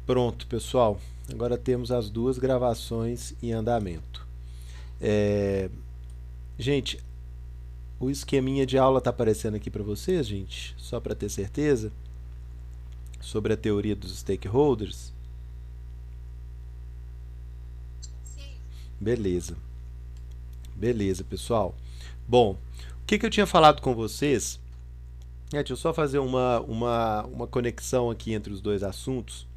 Pronto, pessoal. Agora temos as duas gravações em andamento. É, Gente, o esqueminha de aula está aparecendo aqui para vocês, gente? Só para ter certeza sobre a teoria dos stakeholders. Beleza, beleza, pessoal. Bom, o que eu tinha falado com vocês? Deixa eu só fazer uma conexão aqui entre os dois assuntos.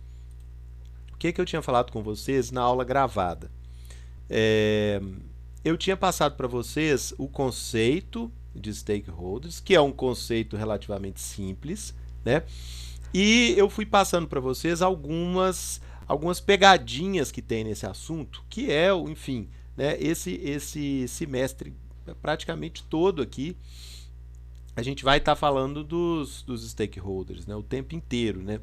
O que eu tinha falado com vocês na aula gravada? É, eu tinha passado para vocês o conceito de stakeholders, que é um conceito relativamente simples, né? E eu fui passando para vocês algumas pegadinhas que tem nesse assunto, que é, enfim, né, esse semestre praticamente todo aqui a gente vai estar falando dos stakeholders, né, o tempo inteiro, né?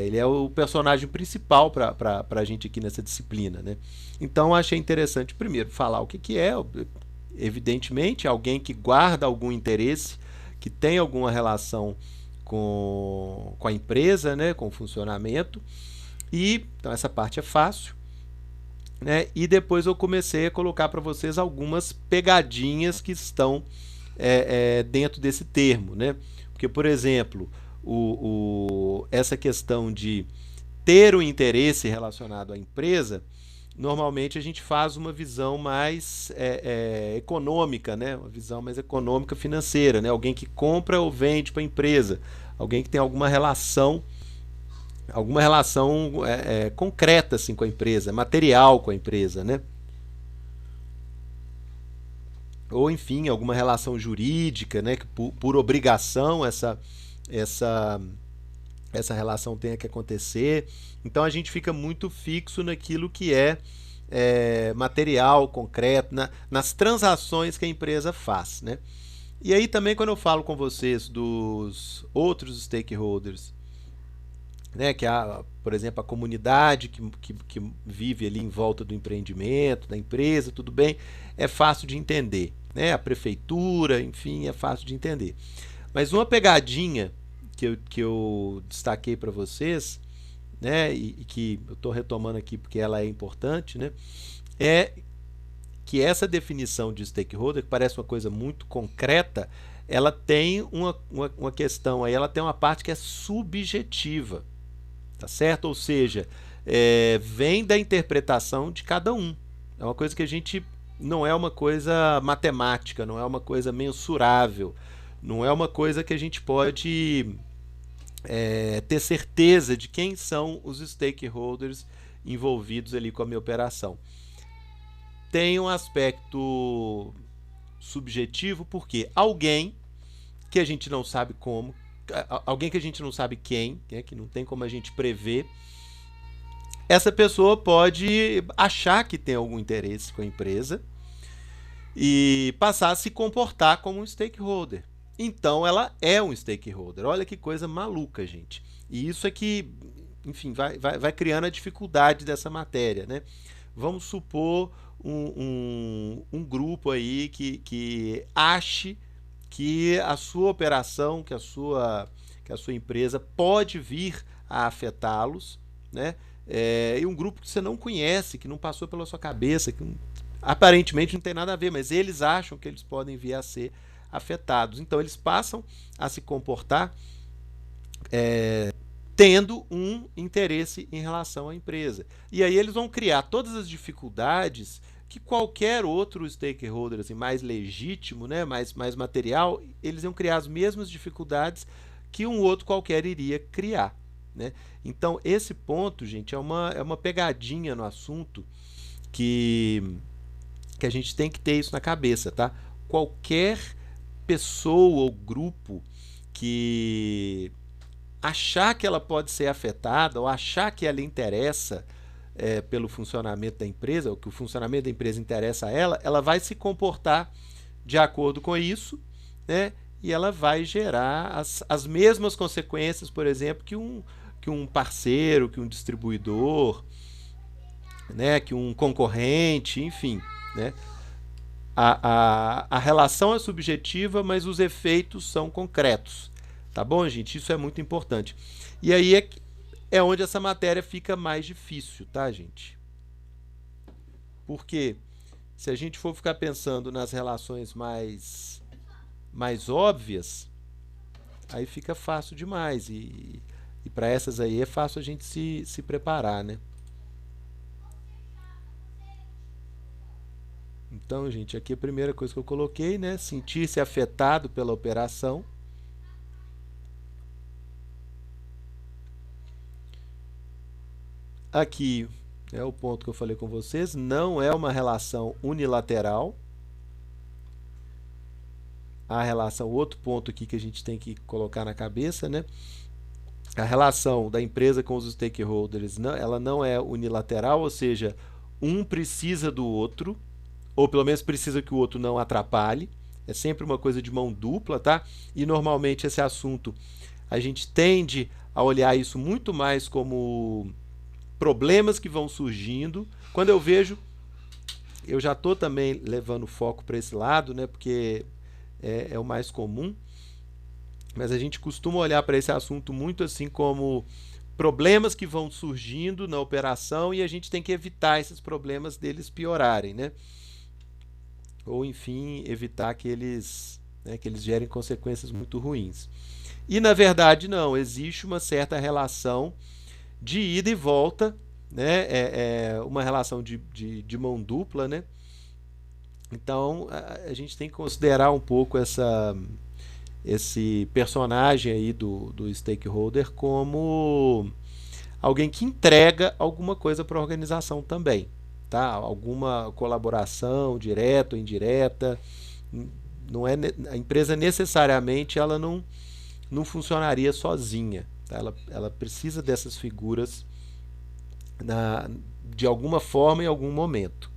Ele é o personagem principal para a gente aqui nessa disciplina, né? Então achei interessante primeiro falar o que é, evidentemente, alguém que guarda algum interesse, que tem alguma relação com a empresa, né, com o funcionamento. E então essa parte é fácil, né? E depois eu comecei a colocar para vocês algumas pegadinhas que estão dentro desse termo, né? Porque, por exemplo, essa questão de ter um interesse relacionado à empresa, normalmente a gente faz uma visão mais econômica, né? Uma visão mais econômica financeira, né? Alguém que compra ou vende para a empresa, alguém que tem alguma relação concreta assim com a empresa, material com a empresa, né? Ou enfim, alguma relação jurídica, né? Que por obrigação essa essa relação tenha que acontecer. Então a gente fica muito fixo naquilo que material, concreto, nas transações que a empresa faz, né? E aí também quando eu falo com vocês dos outros stakeholders, né, que por exemplo, a comunidade que vive ali em volta do empreendimento, da empresa, tudo bem, é fácil de entender, né? A prefeitura, enfim, é fácil de entender. Mas uma pegadinha que eu destaquei para vocês, né, e que eu estou retomando aqui porque ela é importante, né, é que essa definição de stakeholder, que parece uma coisa muito concreta, ela tem uma questão aí, ela tem uma parte que é subjetiva, tá certo? Ou seja, vem da interpretação de cada um. É uma coisa que a gente não é uma coisa matemática, não é uma coisa mensurável, não é uma coisa que a gente pode ter certeza de quem são os stakeholders envolvidos ali com a minha operação. Tem um aspecto subjetivo porque alguém que a gente não sabe como, alguém que a gente não sabe quem, né, que não tem como a gente prever, essa pessoa pode achar que tem algum interesse com a empresa e passar a se comportar como um stakeholder. Então ela é um stakeholder. Olha que coisa maluca, gente. E isso é que, enfim, vai criando a dificuldade dessa matéria, né? Vamos supor um grupo aí que ache que a sua operação, que a sua empresa pode vir a afetá-los, né? E um grupo que você não conhece, que não passou pela sua cabeça, que aparentemente não tem nada a ver, mas eles acham que eles podem vir a ser afetados. Então eles passam a se comportar tendo um interesse em relação à empresa. E aí eles vão criar todas as dificuldades que qualquer outro stakeholder assim, mais legítimo, né, mais material, eles iam criar as mesmas dificuldades que um outro qualquer iria criar, né? Então esse ponto, gente, é uma pegadinha no assunto que a gente tem que ter isso na cabeça, tá? Qualquer pessoa ou grupo que achar que ela pode ser afetada ou achar que ela interessa pelo funcionamento da empresa, ou que o funcionamento da empresa interessa a ela, ela vai se comportar de acordo com isso, né? E ela vai gerar as mesmas consequências, por exemplo, que um parceiro, que um distribuidor, né? Que um concorrente, enfim, né? A relação é subjetiva, mas os efeitos são concretos. Tá bom, gente? Isso é muito importante. E aí é onde essa matéria fica mais difícil, tá, gente? Porque se a gente for ficar pensando nas relações mais óbvias, aí fica fácil demais. E para essas aí é fácil a gente se preparar, né? Então, gente, aqui a primeira coisa que eu coloquei, né? Sentir-se afetado pela operação. Aqui é o ponto que eu falei com vocês, não é uma relação unilateral. A relação, outro ponto aqui que a gente tem que colocar na cabeça, né? A relação da empresa com os stakeholders, ela não é unilateral, ou seja, um precisa do outro, ou pelo menos precisa que o outro não atrapalhe. É sempre uma coisa de mão dupla, tá? E normalmente esse assunto a gente tende a olhar isso muito mais como problemas que vão surgindo. Quando eu vejo, eu já estou também levando foco para esse lado, né? Porque é o mais comum. Mas a gente costuma olhar para esse assunto muito assim como problemas que vão surgindo na operação e a gente tem que evitar esses problemas deles piorarem, né? Ou enfim, evitar que eles gerem consequências muito ruins. E na verdade não, existe uma certa relação de ida e volta, né? É uma relação de mão dupla, né? Então a gente tem que considerar um pouco esse personagem aí do stakeholder como alguém que entrega alguma coisa para a organização também, tá? Alguma colaboração direta ou indireta. Não é, a empresa necessariamente ela não funcionaria sozinha, tá? Ela precisa dessas figuras de alguma forma em algum momento.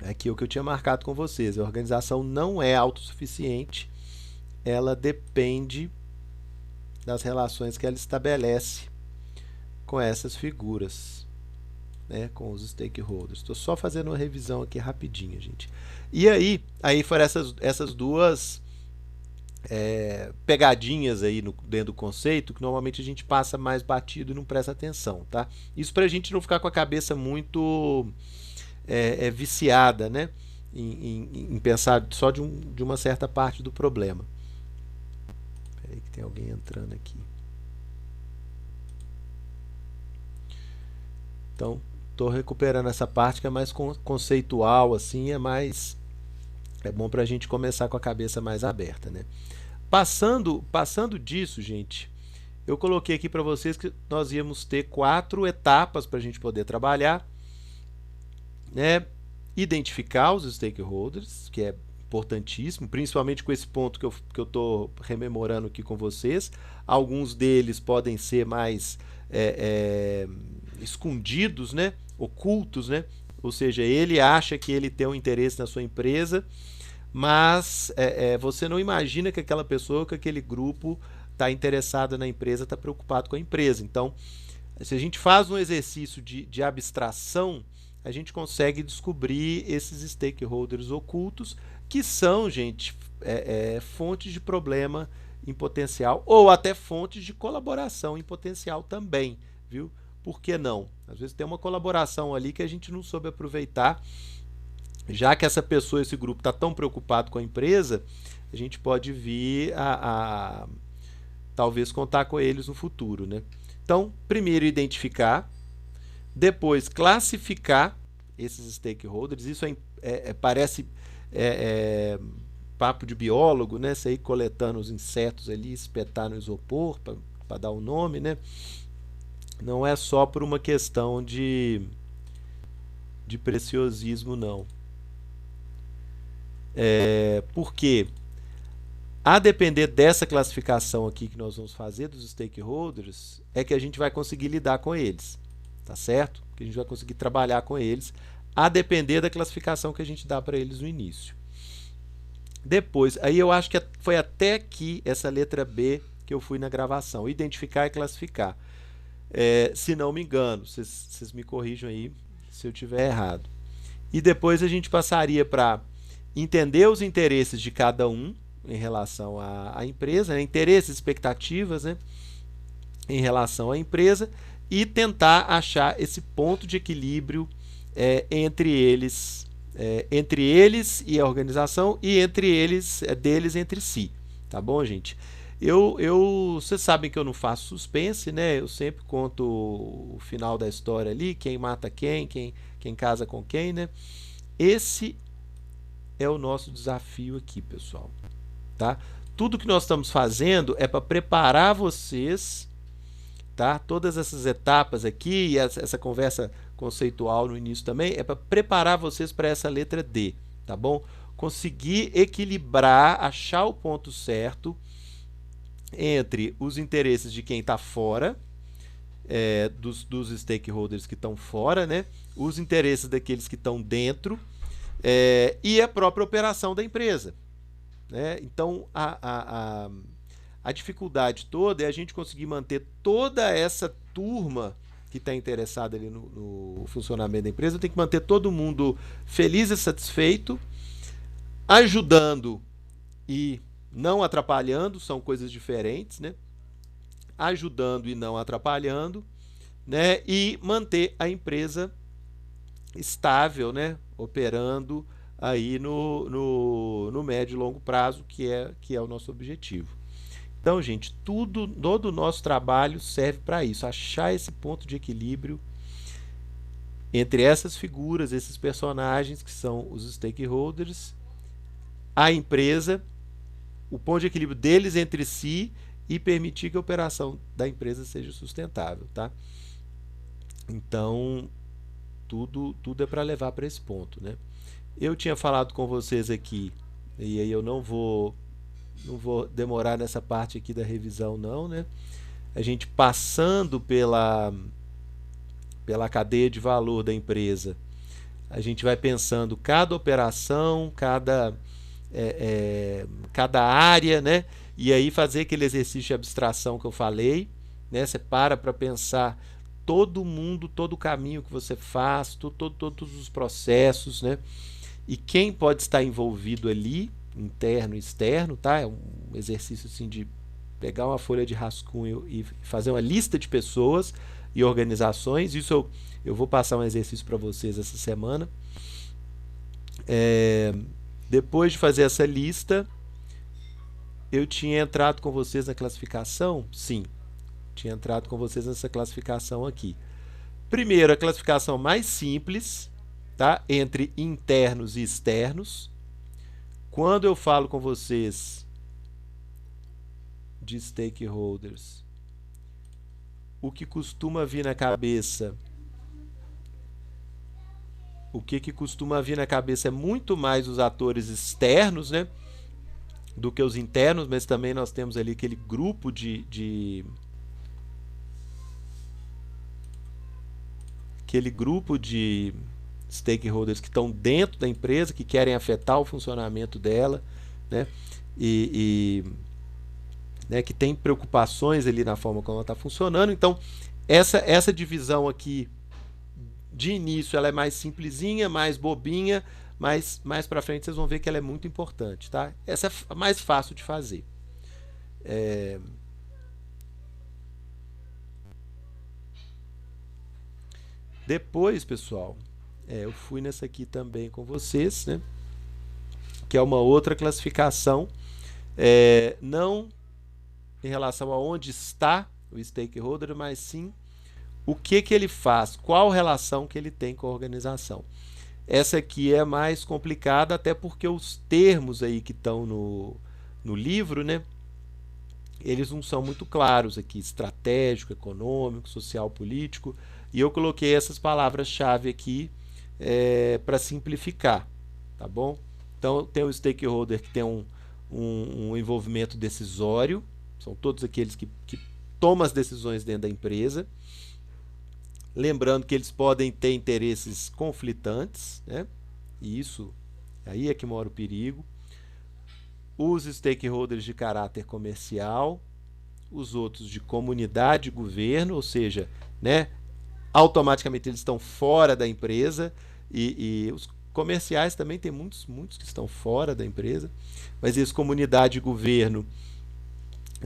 Aqui é o que eu tinha marcado com vocês. A organização não é autossuficiente, ela depende das relações que ela estabelece com essas figuras, né, com os stakeholders. Estou só fazendo uma revisão aqui rapidinho, gente. E aí foram essas duas pegadinhas aí dentro do conceito que normalmente a gente passa mais batido e não presta atenção, tá? Isso para a gente não ficar com a cabeça muito viciada, né? Em pensar só de uma certa parte do problema. Peraí que tem alguém entrando aqui. Então, estou recuperando essa parte que é mais conceitual, assim, é bom para a gente começar com a cabeça mais aberta, né? Passando disso, gente, eu coloquei aqui para vocês que nós íamos ter 4 etapas para a gente poder trabalhar, né? Identificar os stakeholders, que é importantíssimo, principalmente com esse ponto que eu estou rememorando aqui com vocês. Alguns deles podem ser mais escondidos, né? Ocultos, né? Ou seja, ele acha que ele tem um interesse na sua empresa, mas você não imagina que aquela pessoa, que aquele grupo está interessado na empresa, está preocupado com a empresa. Então, se a gente faz um exercício de abstração, a gente consegue descobrir esses stakeholders ocultos, que são, gente, fontes de problema em potencial, ou até fontes de colaboração em potencial também, viu? Por que não? Às vezes tem uma colaboração ali que a gente não soube aproveitar, já que essa pessoa, esse grupo está tão preocupado com a empresa, a gente pode vir a talvez contar com eles no futuro, né? Então, primeiro identificar, depois classificar esses stakeholders. Isso parece papo de biólogo, né? Você ir coletando os insetos ali, espetar no isopor para dar o nome, né? Não é só por uma questão de preciosismo, não. Porque a depender dessa classificação aqui que nós vamos fazer dos stakeholders, é que a gente vai conseguir lidar com eles, tá certo? Que a gente vai conseguir trabalhar com eles, a depender da classificação que a gente dá para eles no início. Depois, aí eu acho que foi até aqui essa letra B que eu fui na gravação, identificar e classificar. Se não me engano, vocês me corrijam aí se eu tiver errado. E depois a gente passaria para entender os interesses de cada um em relação à empresa, né? Interesses, expectativas, né? em relação à empresa e tentar achar esse ponto de equilíbrio entre eles e a organização e entre eles, deles entre si. Tá bom, gente? Vocês sabem que eu não faço suspense, né? Eu sempre conto o final da história ali, quem mata quem casa com quem, né? Esse é o nosso desafio aqui, pessoal, tá? Tudo que nós estamos fazendo é para preparar vocês, tá? Todas essas etapas aqui e essa conversa conceitual no início também é para preparar vocês para essa letra D, tá bom? Conseguir equilibrar, achar o ponto certo entre os interesses de quem está fora, dos stakeholders que estão fora, né? Os interesses daqueles que estão dentro, e a própria operação da empresa, né? Então, a dificuldade toda é a gente conseguir manter toda essa turma que está interessada ali no funcionamento da empresa, tem que manter todo mundo feliz e satisfeito, ajudando e não atrapalhando, são coisas diferentes, né? Ajudando e não atrapalhando, né? E manter a empresa estável, né? Operando aí no médio e longo prazo, que é o nosso objetivo. Então, gente, todo o nosso trabalho serve para isso, achar esse ponto de equilíbrio entre essas figuras, esses personagens que são os stakeholders, a empresa, o ponto de equilíbrio deles entre si e permitir que a operação da empresa seja sustentável, tá? Então, tudo é para levar para esse ponto, né? Eu tinha falado com vocês aqui, e aí eu não vou demorar nessa parte aqui da revisão não, né? A gente passando pela cadeia de valor da empresa, a gente vai pensando cada operação, cada área, né? E aí fazer aquele exercício de abstração que eu falei, né? Você para pensar todo mundo, todo o caminho que você faz, todos os processos, né? E quem pode estar envolvido ali, interno e externo, tá? É um exercício assim de pegar uma folha de rascunho e fazer uma lista de pessoas e organizações. Isso eu vou passar um exercício para vocês essa semana. Depois de fazer essa lista, eu tinha entrado com vocês na classificação? Sim, tinha entrado com vocês nessa classificação aqui. Primeiro, a classificação mais simples, tá? Entre internos e externos. Quando eu falo com vocês de stakeholders, o que costuma vir na cabeça, é muito mais os atores externos, né, do que os internos, mas também nós temos ali aquele grupo de stakeholders que estão dentro da empresa, que querem afetar o funcionamento dela, né? Né, que tem preocupações ali na forma como ela está funcionando. Então, essa divisão aqui, de início, ela é mais simplesinha, mais bobinha, mas mais para frente vocês vão ver que ela é muito importante, tá? Essa é a mais fácil de fazer. Depois, pessoal, eu fui nessa aqui também com vocês, né? Que é uma outra classificação, não em relação a onde está o stakeholder, mas sim o que ele faz, qual relação que ele tem com a organização. Essa aqui é mais complicada, até porque os termos aí que estão no livro, né? Eles não são muito claros aqui, estratégico, econômico, social, político, e eu coloquei essas palavras-chave aqui para simplificar, tá bom? Então, tem o stakeholder que tem um envolvimento decisório, são todos aqueles que tomam as decisões dentro da empresa. Lembrando que eles podem ter interesses conflitantes, né? E isso, aí é que mora o perigo. Os stakeholders de caráter comercial, os outros de comunidade e governo, ou seja, né, automaticamente eles estão fora da empresa, e os comerciais também tem muitos que estão fora da empresa, mas esse comunidade e governo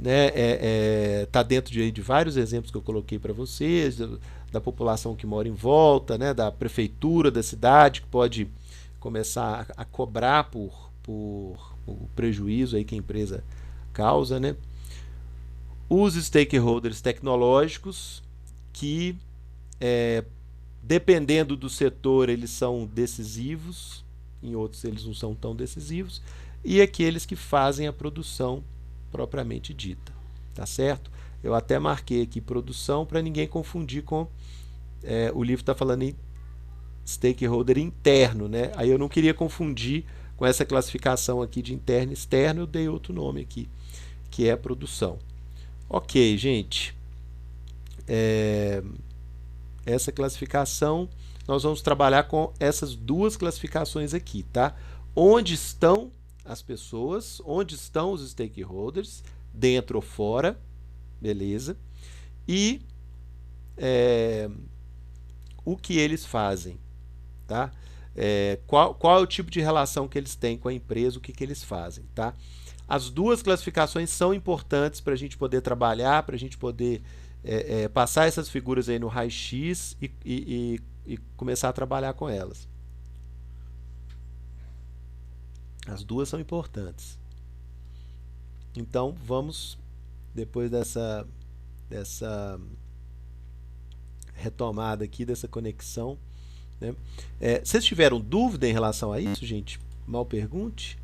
né, tá dentro de vários exemplos que eu coloquei para vocês, da população que mora em volta, né, da prefeitura da cidade, que pode começar a cobrar por o prejuízo aí que a empresa causa, né? Os stakeholders tecnológicos, que dependendo do setor eles são decisivos, em outros eles não são tão decisivos, e aqueles que fazem a produção propriamente dita, tá certo? Eu até marquei aqui produção para ninguém confundir com o livro está falando em stakeholder interno, né? Aí eu não queria confundir com essa classificação aqui de interno e externo, eu dei outro nome aqui, que é a produção. Ok, gente. Essa classificação, nós vamos trabalhar com essas duas classificações aqui, tá? Onde estão as pessoas, onde estão os stakeholders, dentro ou fora, beleza? E o que eles fazem, tá? Qual é o tipo de relação que eles têm com a empresa, o que eles fazem, tá? As duas classificações são importantes para a gente poder trabalhar, para a gente poder passar essas figuras aí no raio-x e começar a trabalhar com elas. As duas são importantes. Então, vamos, depois dessa retomada aqui, dessa conexão, né? Vocês tiveram dúvida em relação a isso, gente? Mal pergunte.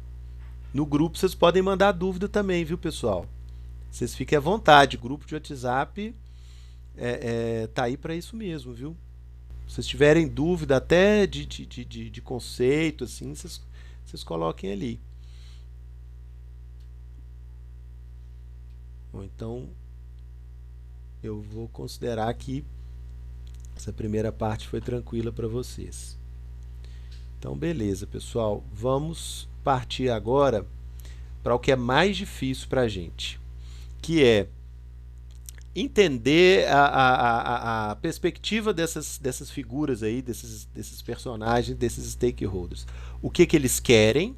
No grupo vocês podem mandar dúvida também, viu, pessoal? Vocês fiquem à vontade. O grupo de WhatsApp tá aí para isso mesmo, viu? Se vocês tiverem dúvida até de conceito, assim, vocês coloquem ali. Bom, então eu vou considerar que essa primeira parte foi tranquila para vocês. Então, beleza, pessoal. Vamos partir agora para o que é mais difícil para a gente, que é entender a perspectiva dessas figuras aí, desses personagens, desses stakeholders. O que eles querem,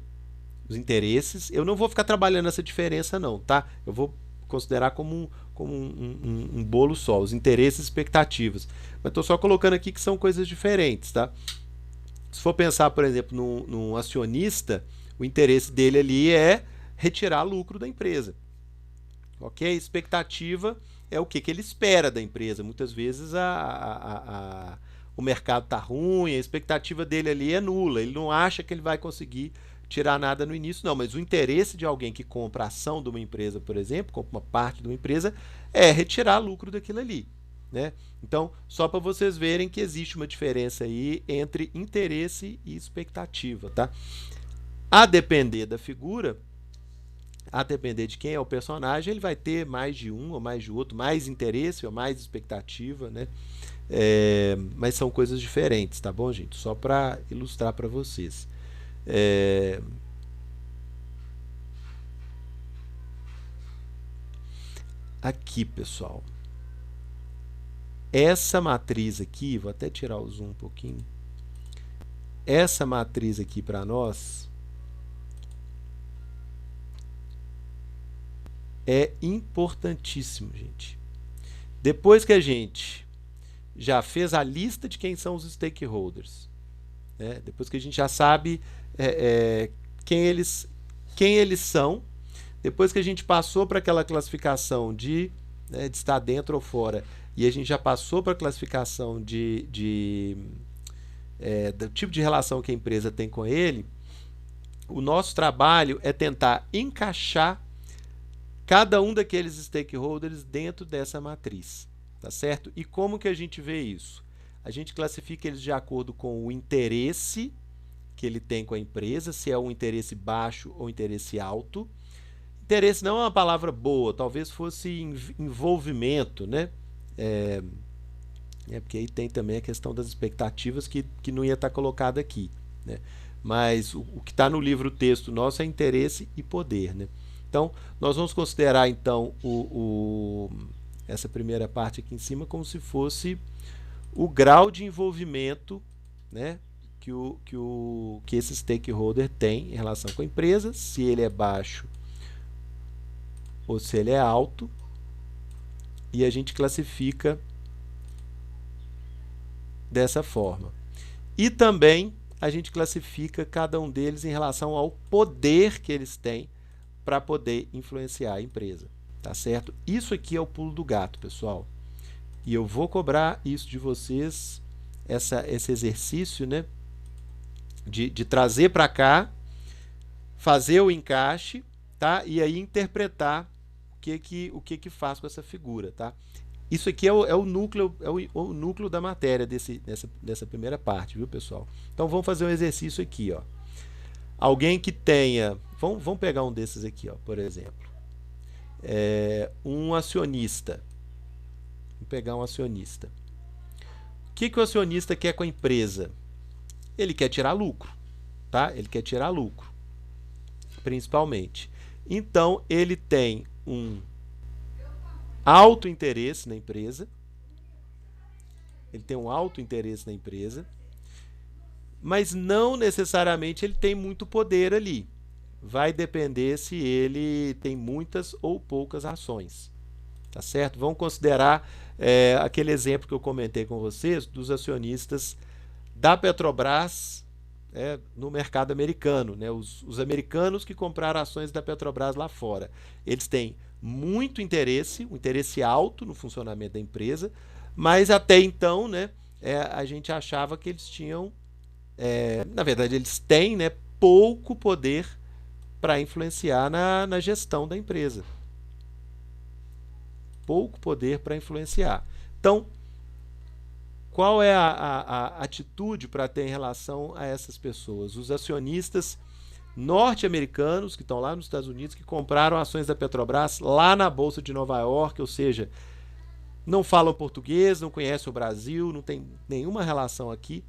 os interesses. Eu não vou ficar trabalhando essa diferença não, tá? Eu vou considerar como um bolo só, os interesses e expectativas. Mas estou só colocando aqui que são coisas diferentes, tá? Se for pensar, por exemplo, num acionista, o interesse dele ali é retirar lucro da empresa. Ok? Expectativa é o que ele espera da empresa. Muitas vezes o mercado está ruim, a expectativa dele ali é nula. Ele não acha que ele vai conseguir tirar nada no início, não. Mas o interesse de alguém que compra a ação de uma empresa, por exemplo, compra uma parte de uma empresa, é retirar lucro daquilo ali, né? Então, só para vocês verem que existe uma diferença aí entre interesse e expectativa, tá? A depender da figura, a depender de quem é o personagem, ele vai ter mais de um ou mais de outro, mais interesse ou mais expectativa, né? Mas são coisas diferentes, tá bom, gente? Só para ilustrar para vocês. Aqui, pessoal. Essa matriz aqui, vou até tirar o zoom um pouquinho. Essa matriz aqui para nós é importantíssimo, gente. Depois que a gente já fez a lista de quem são os stakeholders, né? Depois que a gente já sabe quem eles são, depois que a gente passou para aquela classificação de estar dentro ou fora, e a gente já passou para a classificação do tipo de relação que a empresa tem com ele, o nosso trabalho é tentar encaixar cada um daqueles stakeholders dentro dessa matriz, tá certo? E como que a gente vê isso? A gente classifica eles de acordo com o interesse que ele tem com a empresa, se é um interesse baixo ou interesse alto. Interesse não é uma palavra boa, talvez fosse envolvimento, né? Porque aí tem também a questão das expectativas que não ia estar colocada aqui, né? Mas o que está no livro texto nosso é interesse e poder, né? Então, nós vamos considerar então essa primeira parte aqui em cima como se fosse o grau de envolvimento, né, que esse stakeholder tem em relação com a empresa. Se ele é baixo, ou se ele é alto, e a gente classifica dessa forma. E também a gente classifica cada um deles em relação ao poder que eles têm para poder influenciar a empresa, tá certo? Isso aqui é o pulo do gato, pessoal. E eu vou cobrar isso de vocês, esse exercício, né, de trazer para cá, fazer o encaixe, tá? E aí interpretar o que faz com essa figura, tá? Isso aqui é o núcleo, o núcleo da matéria dessa primeira parte, viu, pessoal? Então vamos fazer um exercício aqui, ó. Alguém que tenha, vamos pegar um desses aqui, ó, por exemplo, um acionista. Vamos pegar um acionista. O que o acionista quer com a empresa? Ele quer tirar lucro, tá? Ele quer tirar lucro, principalmente. Então ele tem um alto interesse na empresa. Ele tem um alto interesse na empresa, mas não necessariamente ele tem muito poder ali. Vai depender se ele tem muitas ou poucas ações. Tá certo? Vamos considerar aquele exemplo que eu comentei com vocês dos acionistas da Petrobras no mercado americano, né? Os americanos que compraram ações da Petrobras lá fora. Eles têm muito interesse, um interesse alto no funcionamento da empresa, mas até então, né, a gente achava que eles tinham, na verdade eles têm, né, pouco poder para influenciar na gestão da empresa. Pouco poder para influenciar. Então, qual é a atitude para ter em relação a essas pessoas? Os acionistas norte-americanos que estão lá nos Estados Unidos, que compraram ações da Petrobras lá na Bolsa de Nova York, ou seja, não falam português, não conhecem o Brasil, não tem nenhuma relação aqui,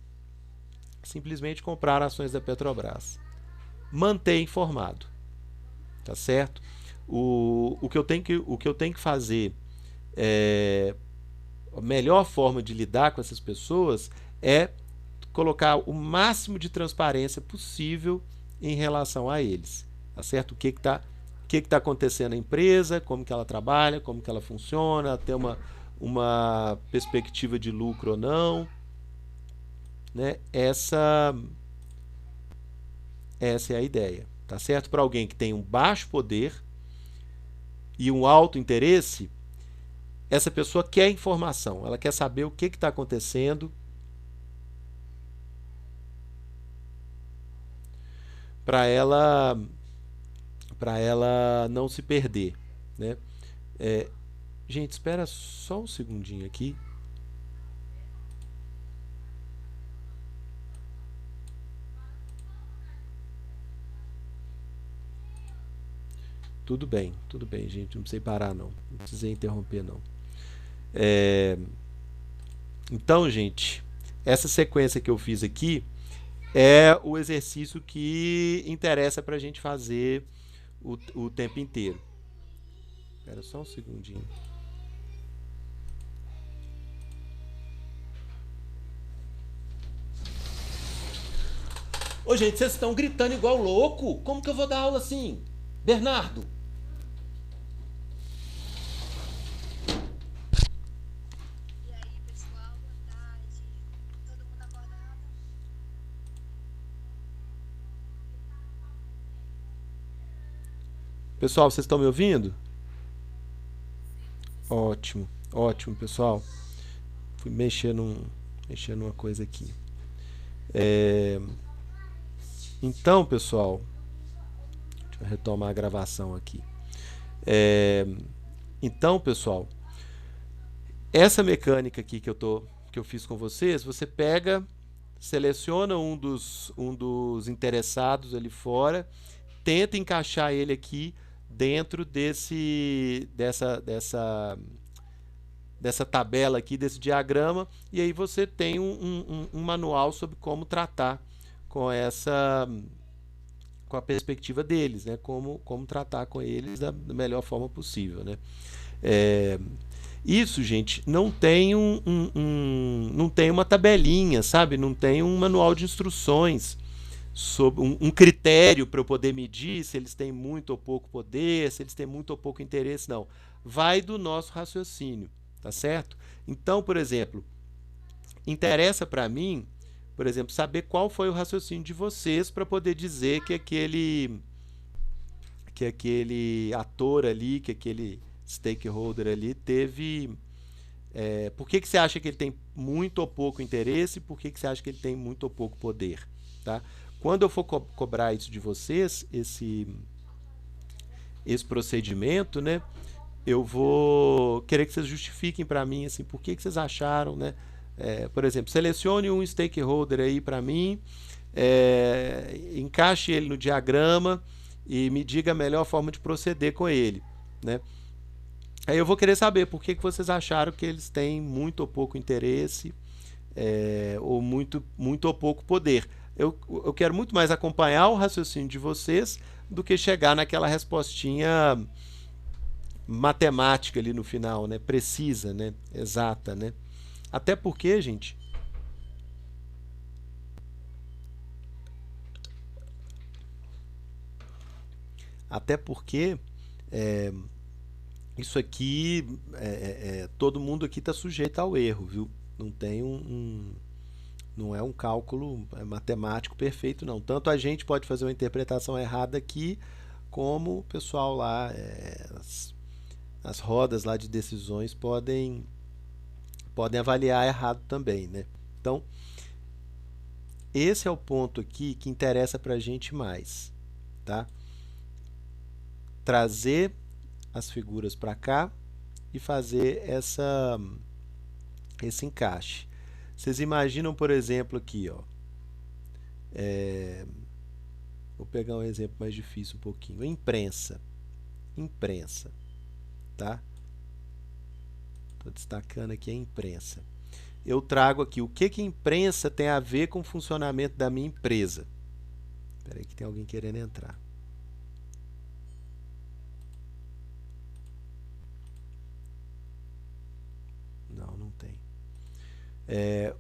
simplesmente compraram ações da Petrobras. Manter informado, tá certo? O que eu tenho que fazer, a melhor forma de lidar com essas pessoas é colocar o máximo de transparência possível em relação a eles, tá certo? O que está acontecendo na empresa, como que ela trabalha, como que ela funciona, ter uma perspectiva de lucro ou não, né? Essa é a ideia, tá certo? Para alguém que tem um baixo poder e um alto interesse, essa pessoa quer informação, ela quer saber o que está acontecendo para ela não se perder, né? Gente, espera só um segundinho aqui. Tudo bem, gente, não precisei parar não precisei interromper não. Então, gente, essa sequência que eu fiz aqui é o exercício que interessa para a gente fazer o tempo inteiro. Espera só um segundinho. Ô, gente, vocês estão gritando igual louco? Como que eu vou dar aula assim? Bernardo! E aí, pessoal, boa tarde. Todo mundo acordado? Pessoal, vocês estão me ouvindo? Ótimo, ótimo, pessoal. Fui mexer numa coisa aqui. Então, pessoal, deixa eu retomar a gravação aqui. Então, pessoal, essa mecânica aqui que eu fiz com vocês, você pega, seleciona um dos interessados ali fora, tenta encaixar ele aqui dentro dessa tabela aqui, desse diagrama, e aí você tem um manual sobre como tratar com a perspectiva deles, né? Como tratar com eles da melhor forma possível, né? Isso, gente, não tem não tem uma tabelinha, sabe? Não tem um manual de instruções. sobre um critério para eu poder medir se eles têm muito ou pouco poder, se eles têm muito ou pouco interesse, não. Vai do nosso raciocínio, tá certo? Então, por exemplo, interessa para mim, por exemplo, saber qual foi o raciocínio de vocês para poder dizer que aquele ator ali, que aquele stakeholder ali teve. Por que você acha que ele tem muito ou pouco interesse? Por que você acha que ele tem muito ou pouco poder? Tá? Quando eu for cobrar isso de vocês, esse procedimento, né? Eu vou querer que vocês justifiquem para mim assim, por que vocês acharam, né? Por exemplo, selecione um stakeholder aí para mim, encaixe ele no diagrama e me diga a melhor forma de proceder com ele, né? Aí eu vou querer saber por que vocês acharam que eles têm muito ou pouco interesse, ou muito ou pouco poder. Eu quero muito mais acompanhar o raciocínio de vocês do que chegar naquela respostinha matemática ali no final, né? Precisa, né? Exata, né? Até porque, gente, até porque isso aqui, todo mundo aqui está sujeito ao erro, viu? Não tem não é um cálculo matemático perfeito, não. Tanto a gente pode fazer uma interpretação errada aqui, como o pessoal lá, as rodas lá de decisões podem avaliar errado também, né? Então, esse é o ponto aqui que interessa para a gente mais, tá? Trazer as figuras para cá e fazer esse encaixe. Vocês imaginam, por exemplo, aqui, ó, vou pegar um exemplo mais difícil um pouquinho. Imprensa, tá? Estou destacando aqui a imprensa. Eu trago aqui o que a imprensa tem a ver com o funcionamento da minha empresa. Espera aí que tem alguém querendo entrar. Não tem.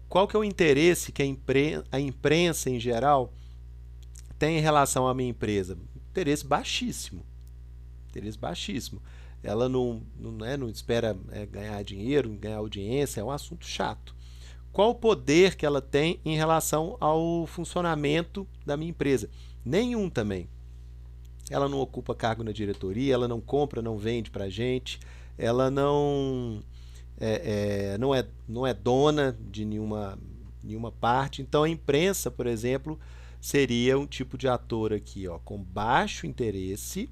Qual que é o interesse que a imprensa em geral tem em relação à minha empresa? Interesse baixíssimo. Interesse baixíssimo. Ela não espera ganhar dinheiro, ganhar audiência, é um assunto chato. Qual o poder que ela tem em relação ao funcionamento da minha empresa? Nenhum também. Ela não ocupa cargo na diretoria, ela não compra, não vende para a gente, ela não é dona de nenhuma parte. Então a imprensa, por exemplo, seria um tipo de ator aqui, ó, com baixo interesse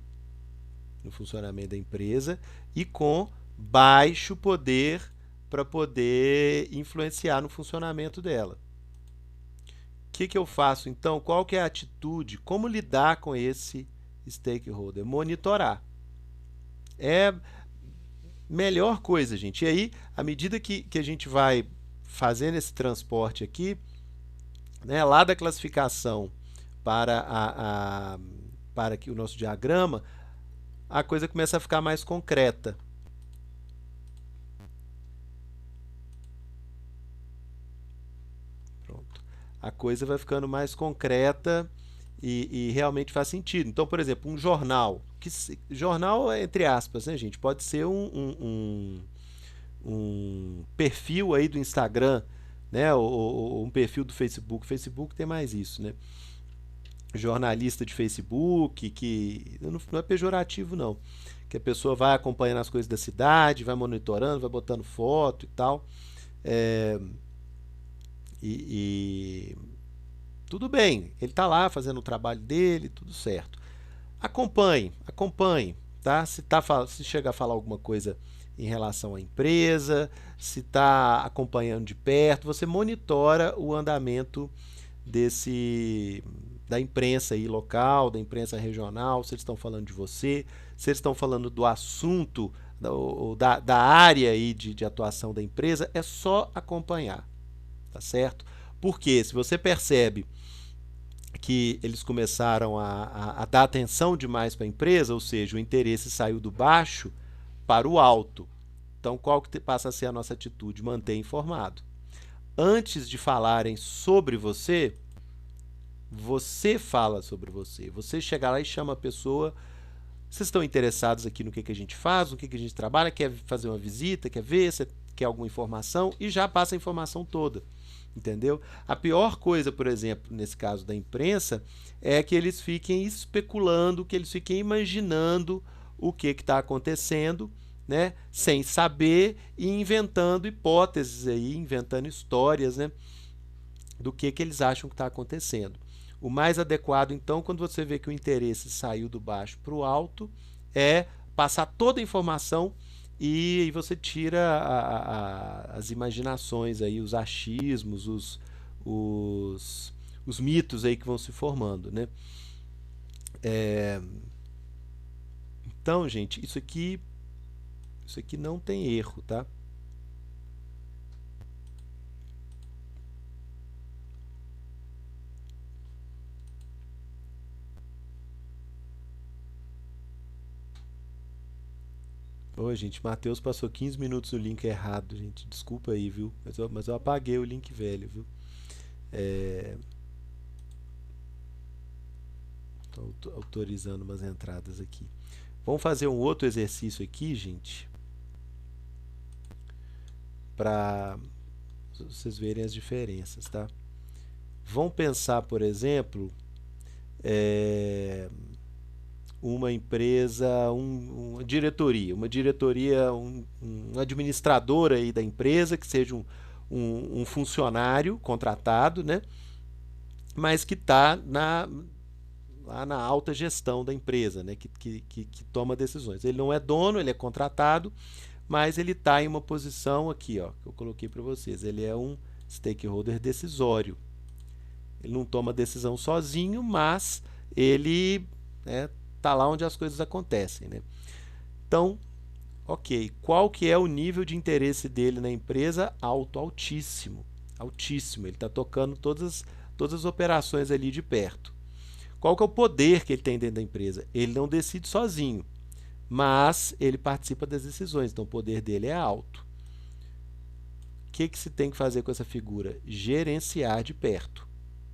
no funcionamento da empresa e com baixo poder para poder influenciar no funcionamento dela. O que eu faço então? Qual que é a atitude? Como lidar com esse stakeholder? Monitorar. É melhor coisa, gente. E aí, à medida que a gente vai fazendo esse transporte aqui, né, lá da classificação para aqui o nosso diagrama, a coisa começa a ficar mais concreta. Pronto. A coisa vai ficando mais concreta e realmente faz sentido. Então, por exemplo, um jornal. Jornal, entre aspas, né, gente? Pode ser um perfil aí do Instagram, né? Ou um perfil do Facebook. O Facebook tem mais isso, né? Jornalista de Facebook, que não é pejorativo, não. Que a pessoa vai acompanhando as coisas da cidade, vai monitorando, vai botando foto e tal. E tudo bem, ele está lá fazendo o trabalho dele, tudo certo. Acompanhe, tá? Se chegar a falar alguma coisa em relação à empresa, se está acompanhando de perto, você monitora o andamento da imprensa aí local, da imprensa regional, se eles estão falando de você, se eles estão falando do assunto, da área aí de atuação da empresa, é só acompanhar, tá certo? Porque se você percebe que eles começaram a dar atenção demais para a empresa, ou seja, o interesse saiu do baixo para o alto. Então, qual que passa a ser a nossa atitude? Manter informado. Antes de falarem sobre você, Você fala sobre você. Você chega lá e chama a pessoa. Vocês estão interessados aqui no que a gente faz, no que a gente trabalha, quer fazer uma visita, quer ver, você quer alguma informação e já passa a informação toda. Entendeu? A pior coisa, por exemplo, nesse caso da imprensa, é que eles fiquem especulando, que eles fiquem imaginando o que está acontecendo, né? Sem saber e inventando hipóteses aí, inventando histórias, né? Do que eles acham que está acontecendo. O mais adequado, então, quando você vê que o interesse saiu do baixo para o alto, é passar toda a informação e você tira as imaginações, aí, os achismos, os mitos aí que vão se formando, né? Então, gente, isso aqui não tem erro, tá? Ô, gente, Matheus passou 15 minutos no link errado, gente. Desculpa aí, viu? Mas eu apaguei o link velho, viu? Estou autorizando umas entradas aqui. Vamos fazer um outro exercício aqui, gente, para vocês verem as diferenças, tá? Vamos pensar, por exemplo, uma empresa, uma diretoria, um administrador aí da empresa, que seja um funcionário contratado, né? Mas que está lá na alta gestão da empresa, né? Que toma decisões. Ele não é dono, ele é contratado, mas ele está em uma posição aqui, ó, que eu coloquei para vocês. Ele é um stakeholder decisório. Ele não toma decisão sozinho, mas ele está lá onde as coisas acontecem, né? Então, ok, qual que é o nível de interesse dele na empresa? Altíssimo, altíssimo. Ele está tocando todas as operações ali de perto. Qual que é o poder que ele tem dentro da empresa? Ele não decide sozinho, mas ele participa das decisões, então o poder dele é alto. O que se tem que fazer com essa figura? Gerenciar de perto.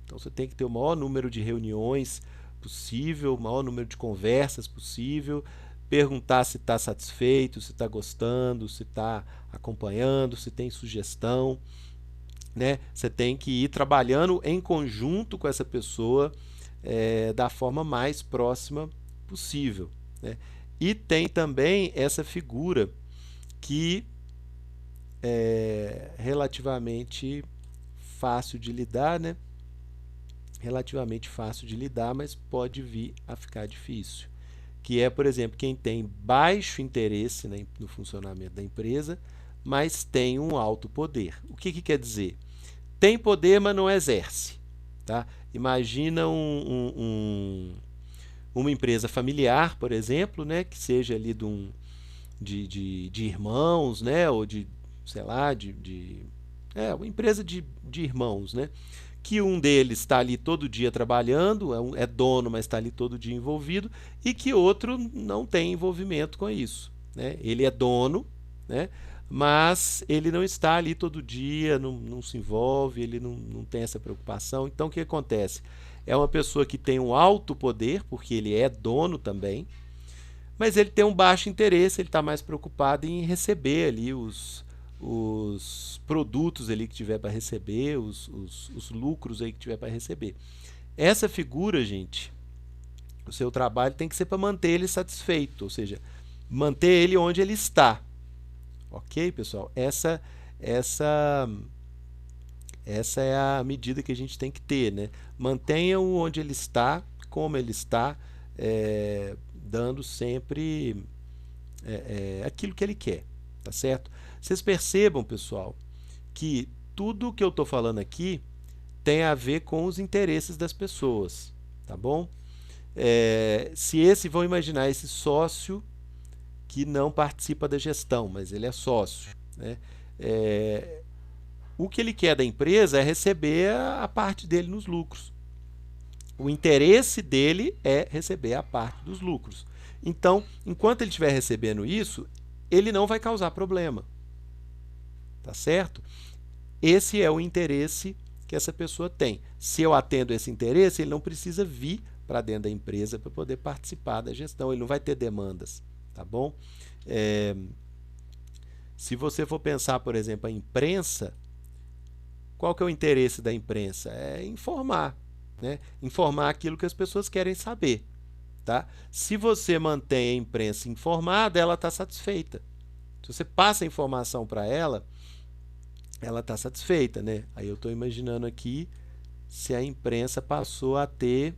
Então você tem que ter o maior número de reuniões possível, o maior número de conversas possível, perguntar se está satisfeito, se está gostando, se está acompanhando, se tem sugestão, né? Você tem que ir trabalhando em conjunto com essa pessoa da forma mais próxima possível, né? E tem também essa figura que é relativamente fácil de lidar, né? Relativamente fácil de lidar, mas pode vir a ficar difícil. Que é, por exemplo, quem tem baixo interesse no funcionamento da empresa, mas tem um alto poder. O que quer dizer? Tem poder, mas não exerce. Tá? Imagina uma empresa familiar, por exemplo, né, que seja ali de irmãos, né, ou de, sei lá, uma empresa de irmãos, né? Que um deles está ali todo dia trabalhando, é dono, mas está ali todo dia envolvido, e que outro não tem envolvimento com isso, né? Ele é dono, né? Mas ele não está ali todo dia, não se envolve, ele não tem essa preocupação. Então o que acontece? É uma pessoa que tem um alto poder, porque ele é dono também, mas ele tem um baixo interesse, ele está mais preocupado em receber ali os produtos ali que tiver para receber, os lucros aí que tiver para receber. Essa figura, gente, o seu trabalho tem que ser para manter ele satisfeito, ou seja, manter ele onde ele está. Ok, pessoal? Essa é a medida que a gente tem que ter, né? Mantenha-o onde ele está, como ele está, dando sempre aquilo que ele quer, tá certo? Vocês percebam, pessoal, que tudo que eu estou falando aqui tem a ver com os interesses das pessoas, tá bom? Vão imaginar esse sócio que não participa da gestão, mas ele é sócio, né? O que ele quer da empresa é receber a parte dele nos lucros. O interesse dele é receber a parte dos lucros. Então, enquanto ele estiver recebendo isso, ele não vai causar problema. Tá certo? Esse é o interesse que essa pessoa tem. Se eu atendo esse interesse, ele não precisa vir para dentro da empresa para poder participar da gestão, ele não vai ter demandas, tá bom? É, se você for pensar, por exemplo, a imprensa, qual que é o interesse da imprensa? É informar, né? Informar aquilo que as pessoas querem saber, tá? Se você mantém a imprensa informada, ela está satisfeita. Se você passa a informação para ela está satisfeita, né? Aí eu estou imaginando aqui se a imprensa passou a ter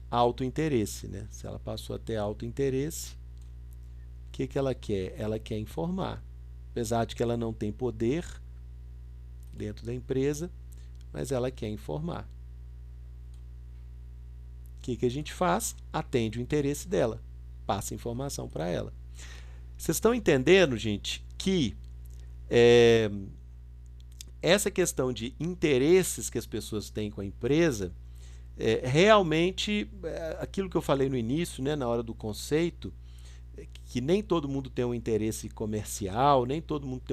autointeresse, né? Se ela passou a ter autointeresse, o que ela quer? Ela quer informar. Apesar de que ela não tem poder dentro da empresa, mas ela quer informar. O que a gente faz? Atende o interesse dela, passa informação para ela. Vocês estão entendendo, gente, que essa questão de interesses que as pessoas têm com a empresa, realmente, aquilo que eu falei no início, né, na hora do conceito, que nem todo mundo tem um interesse comercial, nem todo mundo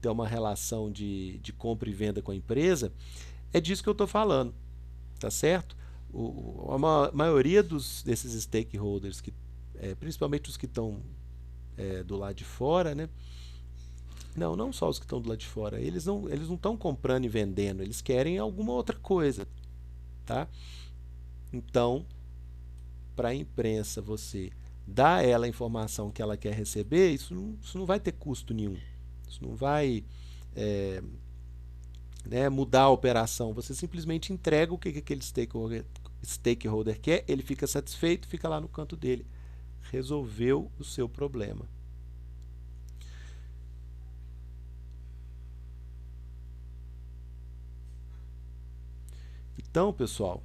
tem uma relação de compra e venda com a empresa, é disso que eu estou falando, tá certo? A maioria desses stakeholders, principalmente os que estão do lado de fora, né? Não só os que estão do lado de fora, eles não estão comprando e vendendo, eles querem alguma outra coisa, tá? Então, para a imprensa, você dá a ela a informação que ela quer receber, isso não vai ter custo nenhum, isso não vai né, mudar a operação, você simplesmente entrega o que aquele stakeholder quer, ele fica satisfeito, fica lá no canto dele, resolveu o seu problema. Então, pessoal,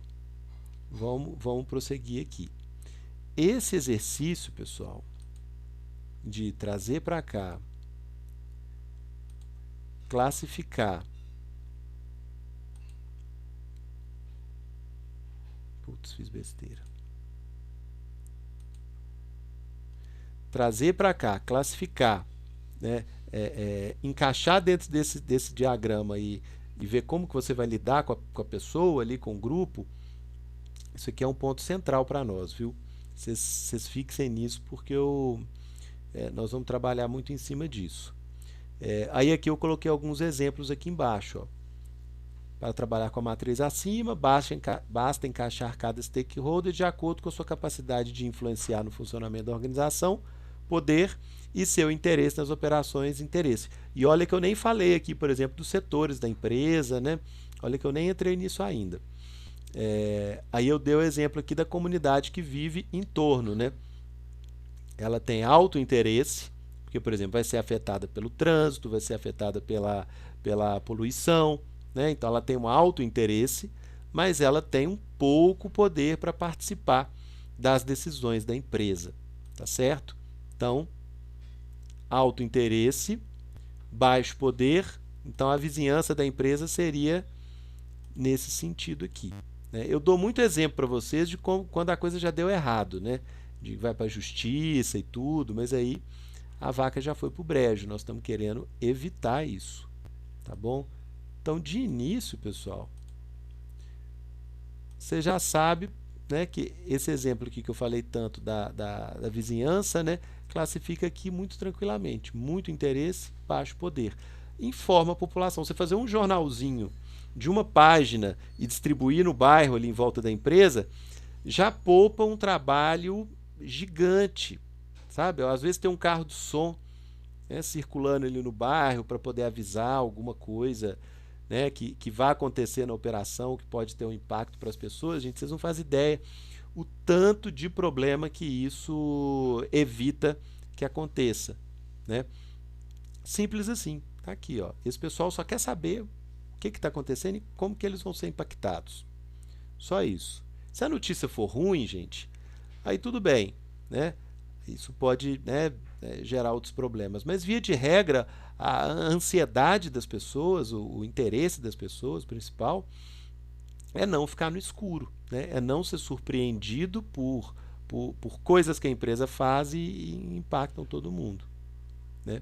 vamos prosseguir aqui. Esse exercício, pessoal, de trazer para cá, classificar, putz, fiz besteira. Trazer para cá, classificar, né, encaixar dentro desse diagrama e ver como que você vai lidar com a pessoa ali, com o grupo, isso aqui é um ponto central para nós, viu? Vocês fixem nisso porque nós vamos trabalhar muito em cima disso. Aí aqui eu coloquei alguns exemplos aqui embaixo. Ó. Para trabalhar com a matriz acima, basta encaixar cada stakeholder de acordo com a sua capacidade de influenciar no funcionamento da organização, poder e seu interesse nas operações de interesse. E olha que eu nem falei aqui, por exemplo, dos setores da empresa, né? Olha que eu nem entrei nisso ainda. Aí eu dei o exemplo aqui da comunidade que vive em torno, né? Ela tem alto interesse, porque, por exemplo, vai ser afetada pelo trânsito, vai ser afetada pela poluição, né? Então ela tem um alto interesse, mas ela tem um pouco poder para participar das decisões da empresa, tá certo? Então, alto interesse, baixo poder, então a vizinhança da empresa seria nesse sentido aqui. Eu dou muito exemplo para vocês de quando a coisa já deu errado, né? De vai para a justiça e tudo, mas aí a vaca já foi para o brejo. Nós estamos querendo evitar isso, tá bom? Então, de início, pessoal, você já sabe, né, que esse exemplo aqui que eu falei tanto da vizinhança, né, classifica aqui muito tranquilamente. Muito interesse, baixo poder. Informa a população. Você fazer um jornalzinho de uma página e distribuir no bairro ali em volta da empresa, já poupa um trabalho gigante, sabe? Às vezes tem um carro de som, né, circulando ali no bairro para poder avisar alguma coisa, né, que vai acontecer na operação, que pode ter um impacto para as pessoas. Gente, vocês não fazem ideia o tanto de problema que isso evita que aconteça, né? Simples assim, tá aqui, ó. Esse pessoal só quer saber o que está acontecendo e como que eles vão ser impactados. Só isso. Se a notícia for ruim, gente, aí tudo bem, né? Isso pode, né, gerar outros problemas. Mas, via de regra, a ansiedade das pessoas, o interesse das pessoas, principal, é não ficar no escuro, né? É não ser surpreendido por coisas que a empresa faz e impactam todo mundo, né?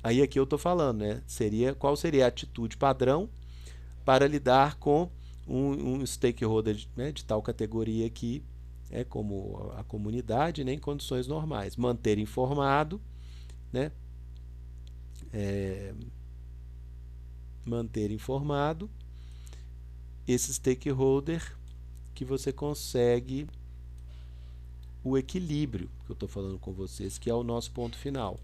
Aí aqui eu estou falando, né? Qual seria a atitude padrão para lidar com um stakeholder, né, de tal categoria aqui, como a comunidade, né, em condições normais. Manter informado, né, manter informado esse stakeholder que você consegue o equilíbrio que eu estou falando com vocês, que é o nosso ponto final.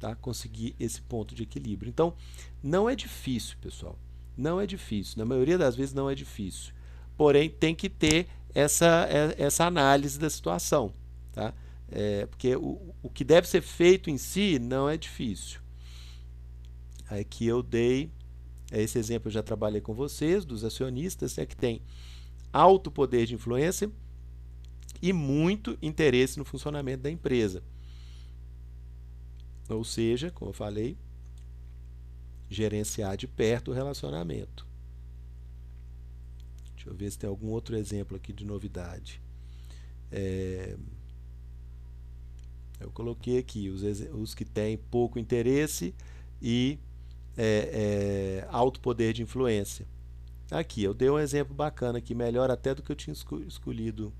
Tá? Conseguir esse ponto de equilíbrio. Então, não é difícil, pessoal. Não é difícil. Na maioria das vezes não é difícil. Porém, tem que ter essa análise da situação. Tá? Porque o que deve ser feito em si não é difícil. Aqui eu dei esse exemplo, eu já trabalhei com vocês, dos acionistas, que tem alto poder de influência e muito interesse no funcionamento da empresa. Ou seja, como eu falei, gerenciar de perto o relacionamento. Deixa eu ver se tem algum outro exemplo aqui de novidade. Eu coloquei aqui os que têm pouco interesse e alto poder de influência. Aqui, eu dei um exemplo bacana aqui, melhor até do que eu tinha escolhido,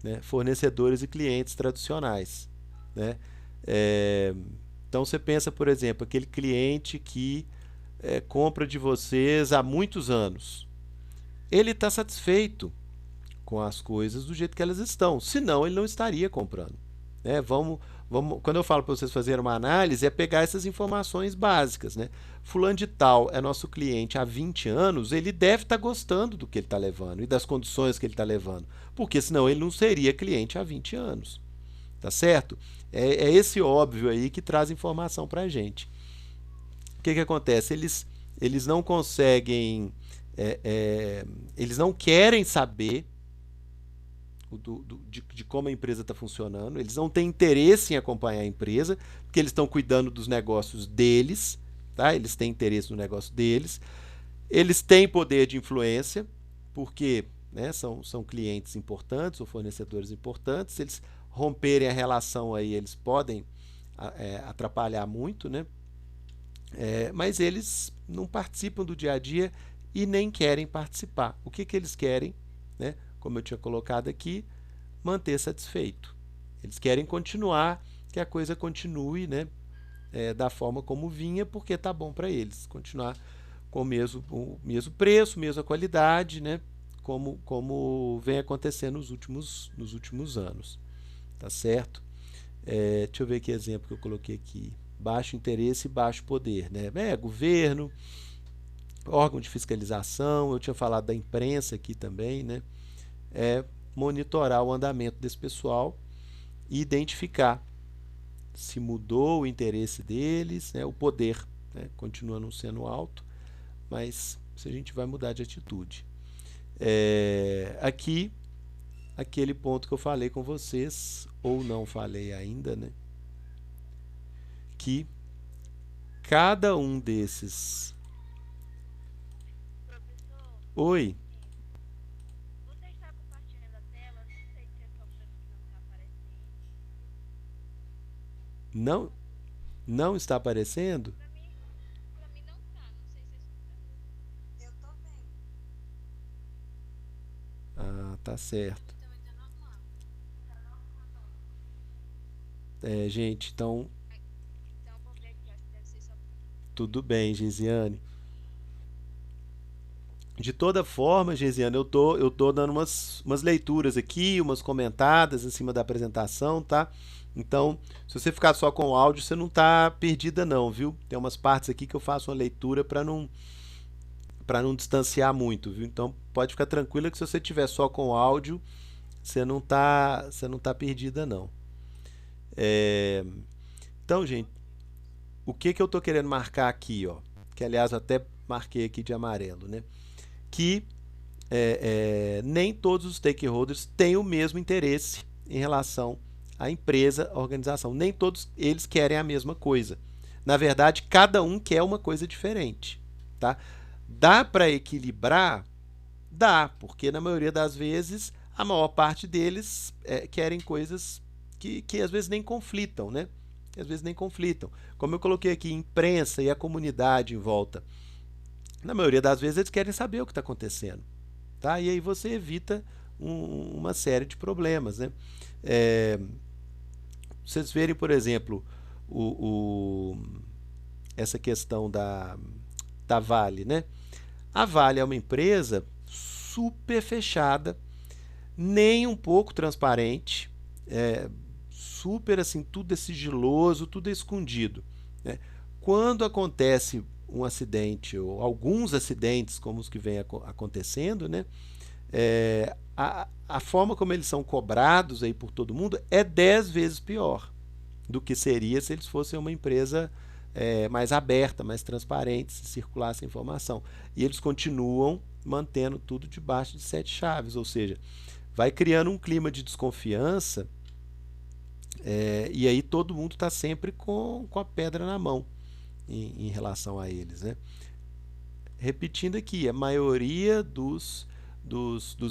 né? Fornecedores e clientes tradicionais, né? Então você pensa, por exemplo, aquele cliente que compra de vocês há muitos anos. Ele está satisfeito com as coisas do jeito que elas estão, senão ele não estaria comprando. Né? Quando eu falo para vocês fazerem uma análise, é pegar essas informações básicas. Né? Fulano de tal é nosso cliente há 20 anos, ele deve estar gostando do que ele está levando e das condições que ele está levando, porque senão ele não seria cliente há 20 anos. Tá certo? É esse óbvio aí que traz informação para a gente. O que acontece? Eles não conseguem, eles não querem saber de como a empresa está funcionando, eles não têm interesse em acompanhar a empresa, porque eles estão cuidando dos negócios deles, tá? Eles têm interesse no negócio deles, eles têm poder de influência, porque, né, são clientes importantes ou fornecedores importantes, eles romperem a relação aí, eles podem atrapalhar muito, né? Mas eles não participam do dia a dia e nem querem participar. O que eles querem, né? Como eu tinha colocado aqui, manter satisfeito. Eles querem continuar, que a coisa continue, né, da forma como vinha, porque está bom para eles. Continuar com o mesmo preço, mesma qualidade, né, como vem acontecendo nos últimos anos. Tá certo? Deixa eu ver que exemplo que eu coloquei aqui. Baixo interesse e baixo poder. Né? Governo, órgão de fiscalização, eu tinha falado da imprensa aqui também, né? Monitorar o andamento desse pessoal e identificar se mudou o interesse deles, né? O poder, né, continua não sendo alto, mas se a gente vai mudar de atitude. Aqui, aquele ponto que eu falei com vocês, ou não falei ainda, né? Que cada um desses... Professor, Oi? você está compartilhando a tela? Não sei se é só para mim que não está aparecendo. Não, não está aparecendo? Para mim não tá. Não sei se é só para mim. Eu tô vendo. Ah, tá certo. Também tá normal. Tá normal. Gente, então Então vou ver aqui, acho que deve ser só para mim. tudo bem, Gisiane. De toda forma, Gesiane, eu tô dando umas leituras aqui, umas comentadas em cima da apresentação, tá? Então, se você ficar só com o áudio, você não tá perdida não, viu? Tem umas partes aqui que eu faço uma leitura para não distanciar muito, viu? Então, pode ficar tranquila que se você tiver só com o áudio, você não tá perdida não. É, Então, gente, o que eu tô querendo marcar aqui, ó? Que aliás eu até marquei aqui de amarelo, né? Que nem todos os stakeholders têm o mesmo interesse em relação à empresa, à organização. Nem todos eles querem a mesma coisa. Na verdade, cada um quer uma coisa diferente. Tá? Dá para equilibrar? Dá, porque na maioria das vezes a maior parte deles querem coisas que às vezes nem conflitam, né? Que às vezes nem conflitam. Como eu coloquei aqui, imprensa e a comunidade em volta Na maioria das vezes eles querem saber o que está acontecendo, tá? E aí você evita uma série de problemas, né? É, vocês verem, por exemplo, o, o- essa questão da Vale, né? A Vale é uma empresa super fechada, nem um pouco transparente, é, super assim, tudo é sigiloso, tudo é escondido, né? Quando acontece um acidente ou alguns acidentes como os que vem acontecendo, né? A forma como eles são cobrados aí por todo mundo é 10 vezes pior do que seria se eles fossem uma empresa mais aberta, mais transparente, se circulasse a informação. E eles continuam mantendo tudo debaixo de sete chaves, ou seja, vai criando um clima de desconfiança e aí todo mundo está sempre com a pedra na mão em relação a eles, né? Repetindo aqui, a maioria dos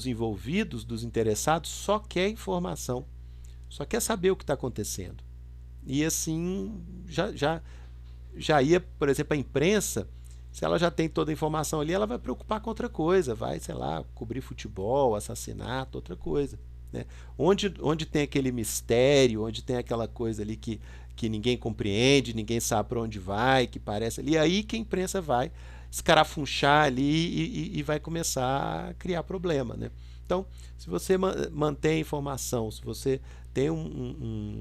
envolvidos, dos interessados, só quer informação, só quer saber o que está acontecendo. E assim, já ia, por exemplo, a imprensa, se ela já tem toda a informação ali, ela vai preocupar com outra coisa, vai, sei lá, cobrir futebol, assassinato, outra coisa. Né? Onde tem aquele mistério, onde tem aquela coisa ali que ninguém compreende, ninguém sabe para onde vai, que parece ali, é aí que a imprensa vai escarafunchar ali e vai começar a criar problema. Né? Então, se você mantém a informação, se você tem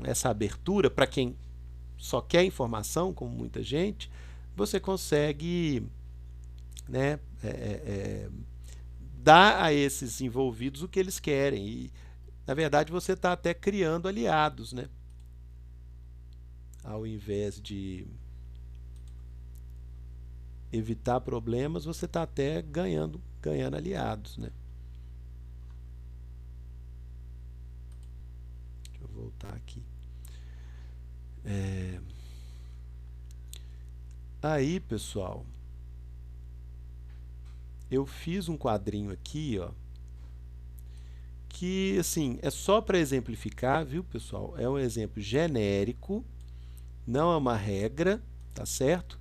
essa abertura para quem só quer informação, como muita gente, você consegue, né, dar a esses envolvidos o que eles querem. E, na verdade, você está até criando aliados, né? Ao invés de evitar problemas, você está até ganhando aliados, né? Deixa eu voltar aqui. Aí, pessoal, eu fiz um quadrinho aqui, ó, que assim é só para exemplificar, viu, pessoal? É um exemplo genérico, não é uma regra, tá certo?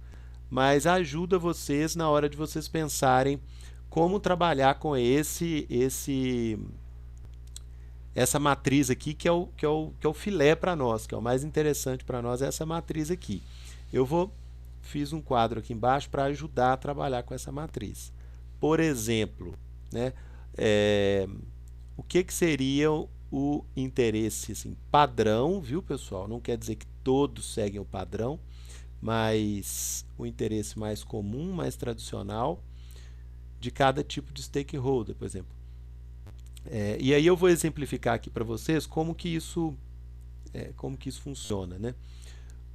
Mas ajuda vocês na hora de vocês pensarem como trabalhar com essa matriz aqui que é o filé para nós, que é o mais interessante para nós, é essa matriz aqui. Fiz um quadro aqui embaixo para ajudar a trabalhar com essa matriz. Por exemplo, né, o que seria o interesse assim, padrão, viu, pessoal? Não quer dizer que todos seguem o padrão, mas o interesse mais comum, mais tradicional de cada tipo de stakeholder, por exemplo. E aí eu vou exemplificar aqui para vocês como que isso funciona, né?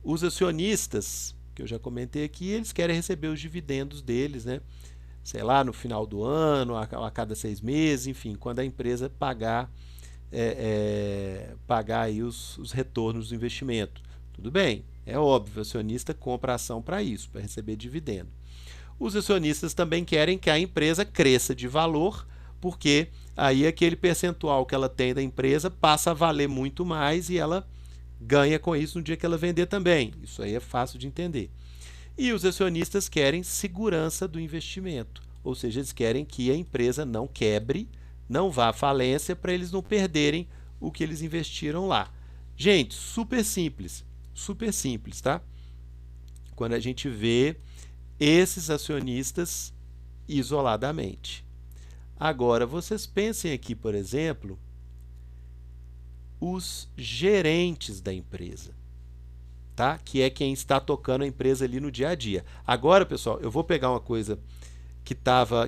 Os acionistas, que eu já comentei aqui, eles querem receber os dividendos deles, né? Sei lá, no final do ano, a cada 6 meses, enfim, quando a empresa pagar aí os retornos do investimento. Tudo bem, é óbvio, o acionista compra a ação para isso, para receber dividendo. Os acionistas também querem que a empresa cresça de valor, porque aí aquele percentual que ela tem da empresa passa a valer muito mais e ela ganha com isso no dia que ela vender também. Isso aí é fácil de entender. E os acionistas querem segurança do investimento, ou seja, eles querem que a empresa não quebre, não vá à falência para eles não perderem o que eles investiram lá. Gente, super simples, tá? Quando a gente vê esses acionistas isoladamente. Agora, vocês pensem aqui, por exemplo, os gerentes da empresa, tá? Que é quem está tocando a empresa ali no dia a dia. Agora, pessoal, eu vou pegar uma coisa que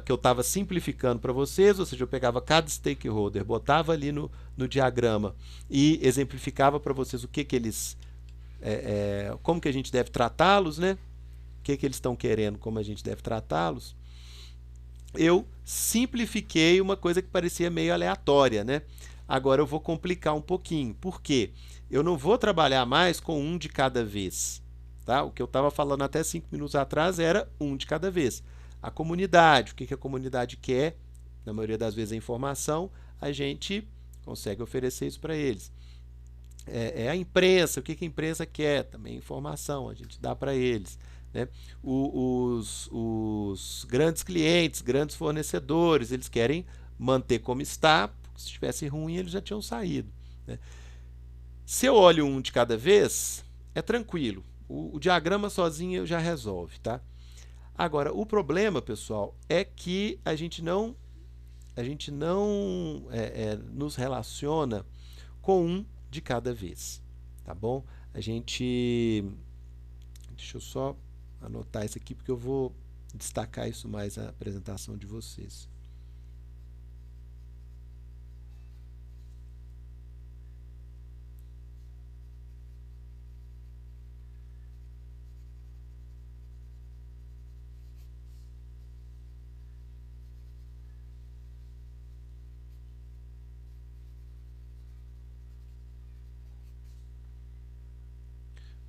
eu estava simplificando para vocês, ou seja, eu pegava cada stakeholder, botava ali no diagrama e exemplificava para vocês o que eles, como que a gente deve tratá-los, né? O que eles estão querendo, como a gente deve tratá-los. Eu simplifiquei uma coisa que parecia meio aleatória, né? Agora eu vou complicar um pouquinho. Por quê? Eu não vou trabalhar mais com um de cada vez. Tá? O que eu estava falando até 5 minutos atrás era um de cada vez. A comunidade, o que a comunidade quer, na maioria das vezes é informação, a gente consegue oferecer isso para eles. A imprensa, o que a imprensa quer, também informação, a gente dá para eles. né? Os grandes clientes, grandes fornecedores, eles querem manter como está, porque se estivesse ruim eles já tinham saído, né? Se eu olho um de cada vez, é tranquilo. O diagrama sozinho já resolve, tá? Agora, o problema, pessoal, é que a gente não nos relaciona com um de cada vez, tá bom? Deixa eu só anotar isso aqui porque eu vou destacar isso mais na apresentação de vocês.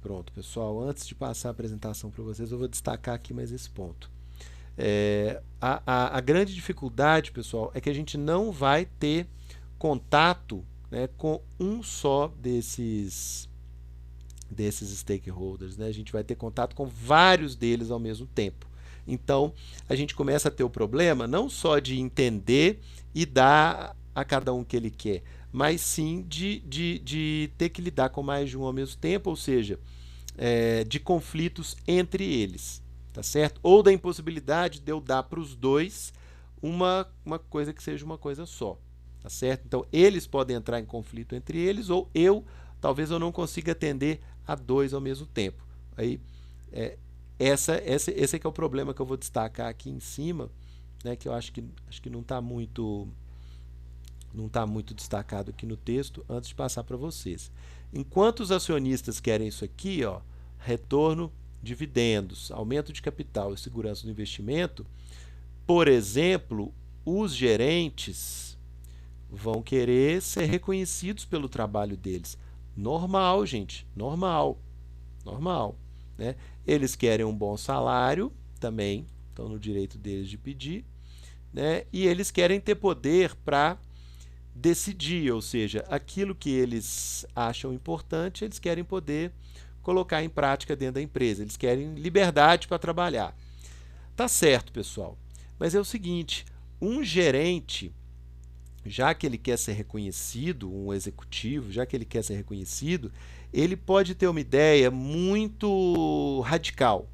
Pronto, pessoal, antes de passar a apresentação para vocês, eu vou destacar aqui mais esse ponto. A grande dificuldade, pessoal, é que a gente não vai ter contato, né, com um só desses stakeholders, né? A gente vai ter contato com vários deles ao mesmo tempo. Então, a gente começa a ter o problema não só de entender e dar a cada um o que ele quer, mas sim de ter que lidar com mais de um ao mesmo tempo, ou seja, de conflitos entre eles, tá certo? Ou da impossibilidade de eu dar para os dois uma coisa que seja uma coisa só, tá certo? Então, eles podem entrar em conflito entre eles, ou talvez eu não consiga atender a dois ao mesmo tempo. Aí, esse é que é o problema que eu vou destacar aqui em cima, né, que eu acho que não está muito destacado aqui no texto, antes de passar para vocês. Enquanto os acionistas querem isso aqui, ó, retorno, dividendos, aumento de capital e segurança do investimento, por exemplo, os gerentes vão querer ser reconhecidos pelo trabalho deles. Normal, gente, normal, né? Eles querem um bom salário, também estão no direito deles de pedir, né? E eles querem ter poder para decidir, ou seja, aquilo que eles acham importante, eles querem poder colocar em prática dentro da empresa, eles querem liberdade para trabalhar. Tá certo, pessoal, mas é o seguinte, um gerente, já que ele quer ser reconhecido, um executivo, já que ele quer ser reconhecido, ele pode ter uma ideia muito radical,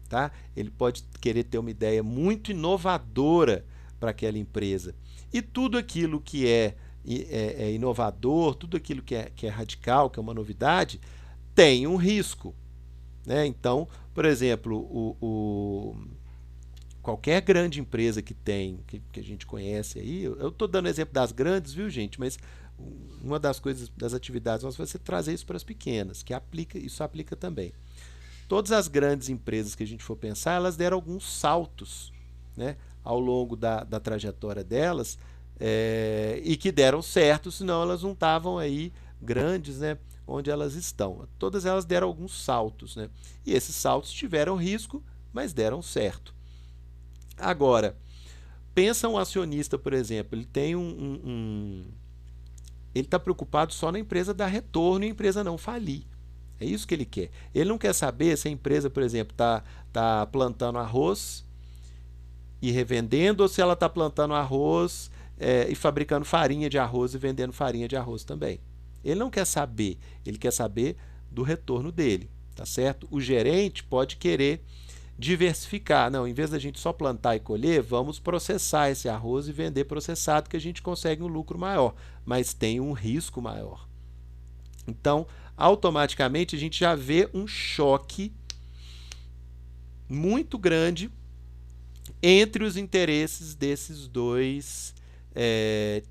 tá? Ele pode querer ter uma ideia muito inovadora para aquela empresa. E tudo aquilo que é inovador, tudo aquilo que é radical, que é uma novidade, tem um risco, né? Então, por exemplo, qualquer grande empresa que a gente conhece aí, eu estou dando exemplo das grandes, viu, gente? Mas uma das coisas, das atividades nossas vai ser trazer isso para as pequenas, que isso aplica também. Todas as grandes empresas que a gente for pensar, elas deram alguns saltos, né, ao longo da trajetória delas, e que deram certo, senão elas não estavam aí grandes, né, onde elas estão. Todas elas deram alguns saltos, né, e esses saltos tiveram risco, mas deram certo. Agora, pensa um acionista, por exemplo, ele tem ele está preocupado só na empresa dar retorno e a empresa não falir. É isso que ele quer. Ele não quer saber se a empresa, por exemplo, tá plantando arroz e revendendo, ou se ela está plantando arroz e fabricando farinha de arroz e vendendo farinha de arroz também. Ele não quer saber, ele quer saber do retorno dele, tá certo? O gerente pode querer diversificar. Não, em vez da gente só plantar e colher, vamos processar esse arroz e vender processado, que a gente consegue um lucro maior, mas tem um risco maior. Então, automaticamente, a gente já vê um choque muito grande entre os interesses desses dois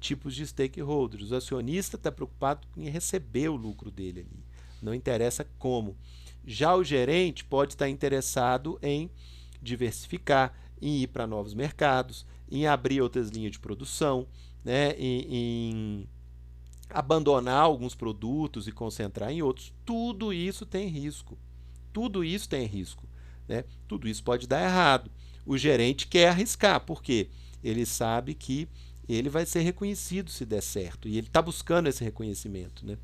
tipos de stakeholders. O acionista está preocupado em receber o lucro dele ali, não interessa como. Já o gerente pode estar interessado em diversificar, em ir para novos mercados, em abrir outras linhas de produção, né, em abandonar alguns produtos e concentrar em outros. Tudo isso tem risco. Tudo isso tem risco, né? Tudo isso pode dar errado. O gerente quer arriscar, porque ele sabe que ele vai ser reconhecido se der certo, e ele está buscando esse reconhecimento, né?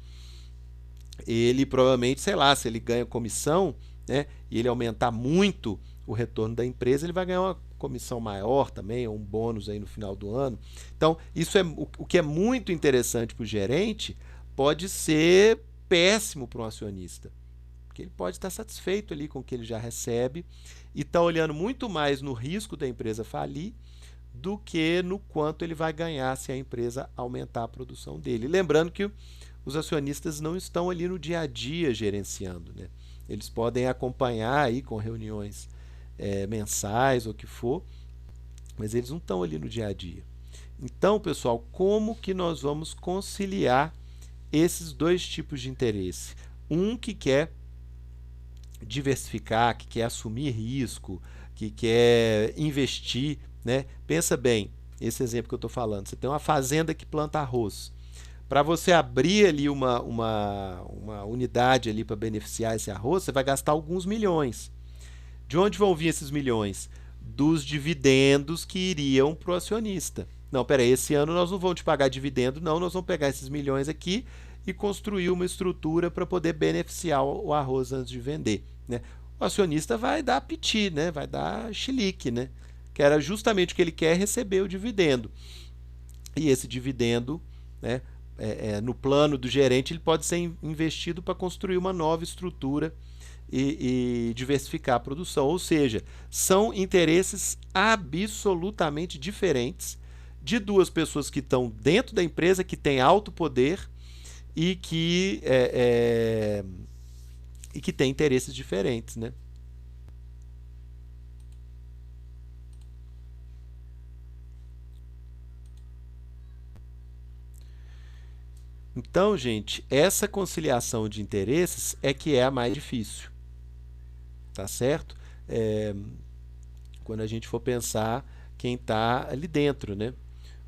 Ele provavelmente, sei lá, se ele ganha comissão, né, e ele aumentar muito o retorno da empresa, ele vai ganhar uma comissão maior também, ou um bônus aí no final do ano. Então, isso é o que é muito interessante para o gerente, pode ser péssimo para um acionista, porque ele pode estar satisfeito ali com o que ele já recebe e está olhando muito mais no risco da empresa falir do que no quanto ele vai ganhar se a empresa aumentar a produção dele. Lembrando que os acionistas não estão ali no dia a dia gerenciando, né? Eles podem acompanhar aí com reuniões mensais ou o que for, mas eles não estão ali no dia a dia. Então, pessoal, como que nós vamos conciliar esses dois tipos de interesse? Um que quer diversificar, que quer assumir risco, que quer investir, né? Pensa bem, esse exemplo que eu estou falando, você tem uma fazenda que planta arroz. Para você abrir ali uma unidade ali para beneficiar esse arroz, você vai gastar alguns milhões. De onde vão vir esses milhões? Dos dividendos que iriam para o acionista. Não, peraí, esse ano nós não vamos te pagar dividendo, não, nós vamos pegar esses milhões aqui e construir uma estrutura para poder beneficiar o arroz antes de vender, né? O acionista vai dar piti, né? Vai dar chilique, né? Que era justamente o que ele quer, receber o dividendo. E esse dividendo, né, no plano do gerente, ele pode ser investido para construir uma nova estrutura e diversificar a produção. Ou seja, são interesses absolutamente diferentes de duas pessoas que estão dentro da empresa, que têm alto poder e que têm interesses diferentes, né? Então, gente, essa conciliação de interesses é que é a mais difícil, tá certo? É, quando a gente for pensar quem está ali dentro, né?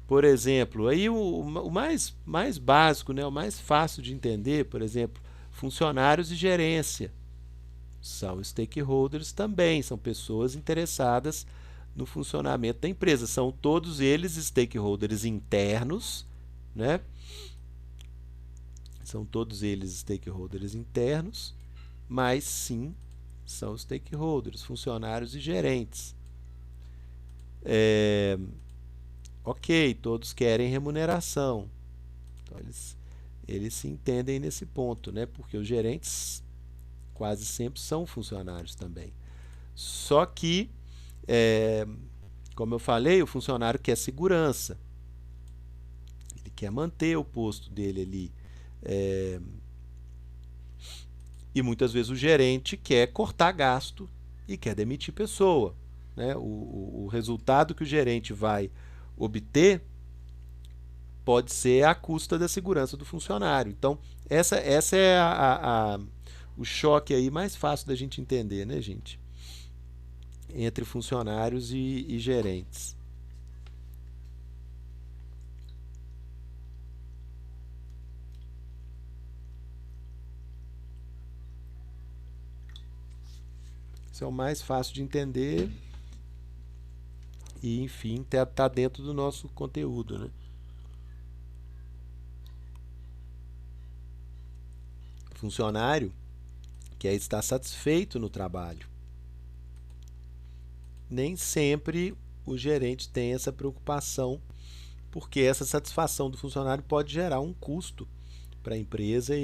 Por exemplo, aí o mais básico, né, o mais fácil de entender, por exemplo, funcionários e gerência são stakeholders também, são pessoas interessadas no funcionamento da empresa. São todos eles stakeholders internos, né? São todos eles stakeholders internos, mas sim são stakeholders, funcionários e gerentes. Ok, todos querem remuneração. Então eles se entendem nesse ponto, né? Porque os gerentes quase sempre são funcionários também. Só que, como eu falei, o funcionário quer segurança. Ele quer manter o posto dele ali. E muitas vezes o gerente quer cortar gasto e quer demitir pessoa, né? O resultado que o gerente vai obter pode ser à custa da segurança do funcionário. Então, essa é o choque aí mais fácil da gente entender, né, gente? Entre funcionários e gerentes. Isso é o mais fácil de entender e, enfim, tá dentro do nosso conteúdo, né? Funcionário quer estar satisfeito no trabalho. Nem sempre o gerente tem essa preocupação, porque essa satisfação do funcionário pode gerar um custo para a empresa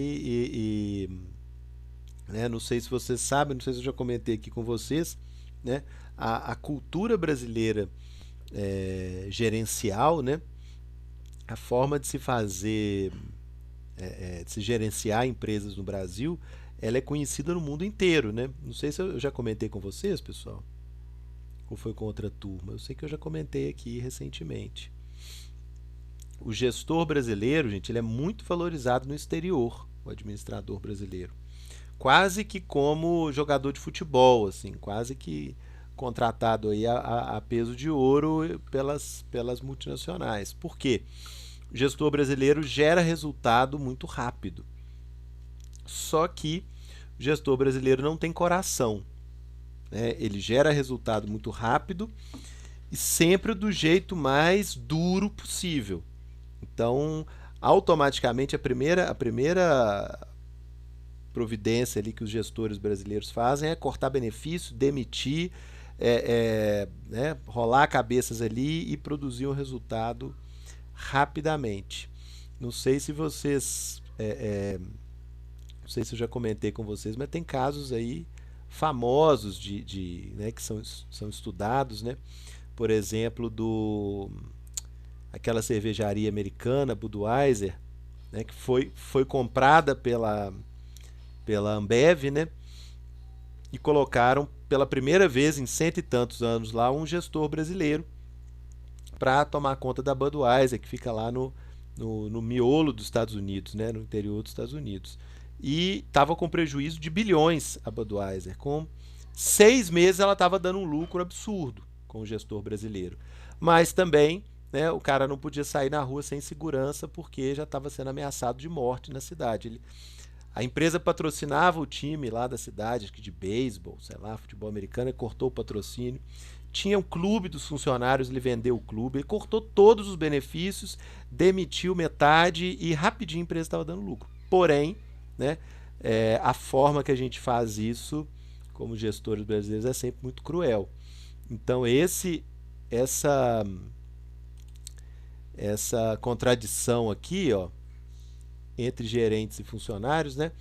né, não sei se vocês sabem, não sei se eu já comentei aqui com vocês, né, a cultura brasileira gerencial, né, a forma de se fazer, de se gerenciar empresas no Brasil, ela é conhecida no mundo inteiro, né? Não sei se eu já comentei com vocês, pessoal, ou foi com outra turma. Eu sei que eu já comentei aqui recentemente. O gestor brasileiro, gente, ele é muito valorizado no exterior, o administrador brasileiro. Quase que como jogador de futebol, assim, quase que contratado aí a peso de ouro pelas multinacionais. Por quê? O gestor brasileiro gera resultado muito rápido. Só que o gestor brasileiro não tem coração, né? Ele gera resultado muito rápido e sempre do jeito mais duro possível. Então, automaticamente, a primeira providência ali que os gestores brasileiros fazem é cortar benefício, demitir, né, rolar cabeças ali e produzir um resultado rapidamente. Não sei se vocês, não sei se eu já comentei com vocês, mas tem casos aí famosos né, que são estudados, né? Por exemplo, aquela cervejaria americana, Budweiser, né, que foi comprada pela Ambev, né? E colocaram pela primeira vez em cento e tantos anos lá um gestor brasileiro para tomar conta da Budweiser, que fica lá no miolo dos Estados Unidos, né, no interior dos Estados Unidos. E estava com prejuízo de bilhões a Budweiser. Com 6 meses ela estava dando um lucro absurdo com o gestor brasileiro. Mas também, né, o cara não podia sair na rua sem segurança porque já estava sendo ameaçado de morte na cidade. A empresa patrocinava o time lá da cidade, acho que de beisebol, sei lá, futebol americano, e cortou o patrocínio. Tinha um clube dos funcionários, ele vendeu o clube, ele cortou todos os benefícios, demitiu metade e rapidinho a empresa estava dando lucro. Porém, né, a forma que a gente faz isso, como gestores brasileiros, é sempre muito cruel. Então essa contradição aqui, ó, entre gerentes e funcionários, né,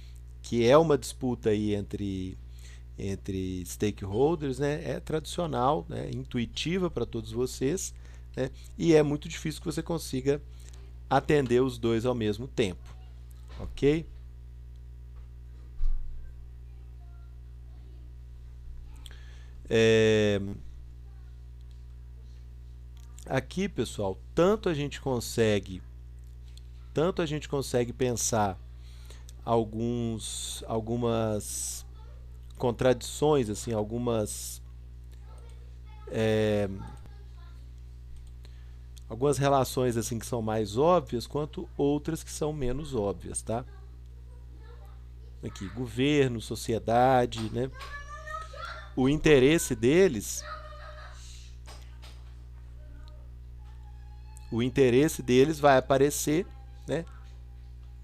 que é uma disputa aí entre stakeholders, né, é tradicional, né, intuitiva para todos vocês, né, e é muito difícil que você consiga atender os dois ao mesmo tempo, ok? Aqui, pessoal, tanto a gente consegue pensar algumas contradições, assim, algumas relações assim que são mais óbvias, quanto outras que são menos óbvias, tá? Aqui, governo, sociedade, né? O interesse deles vai aparecer, né,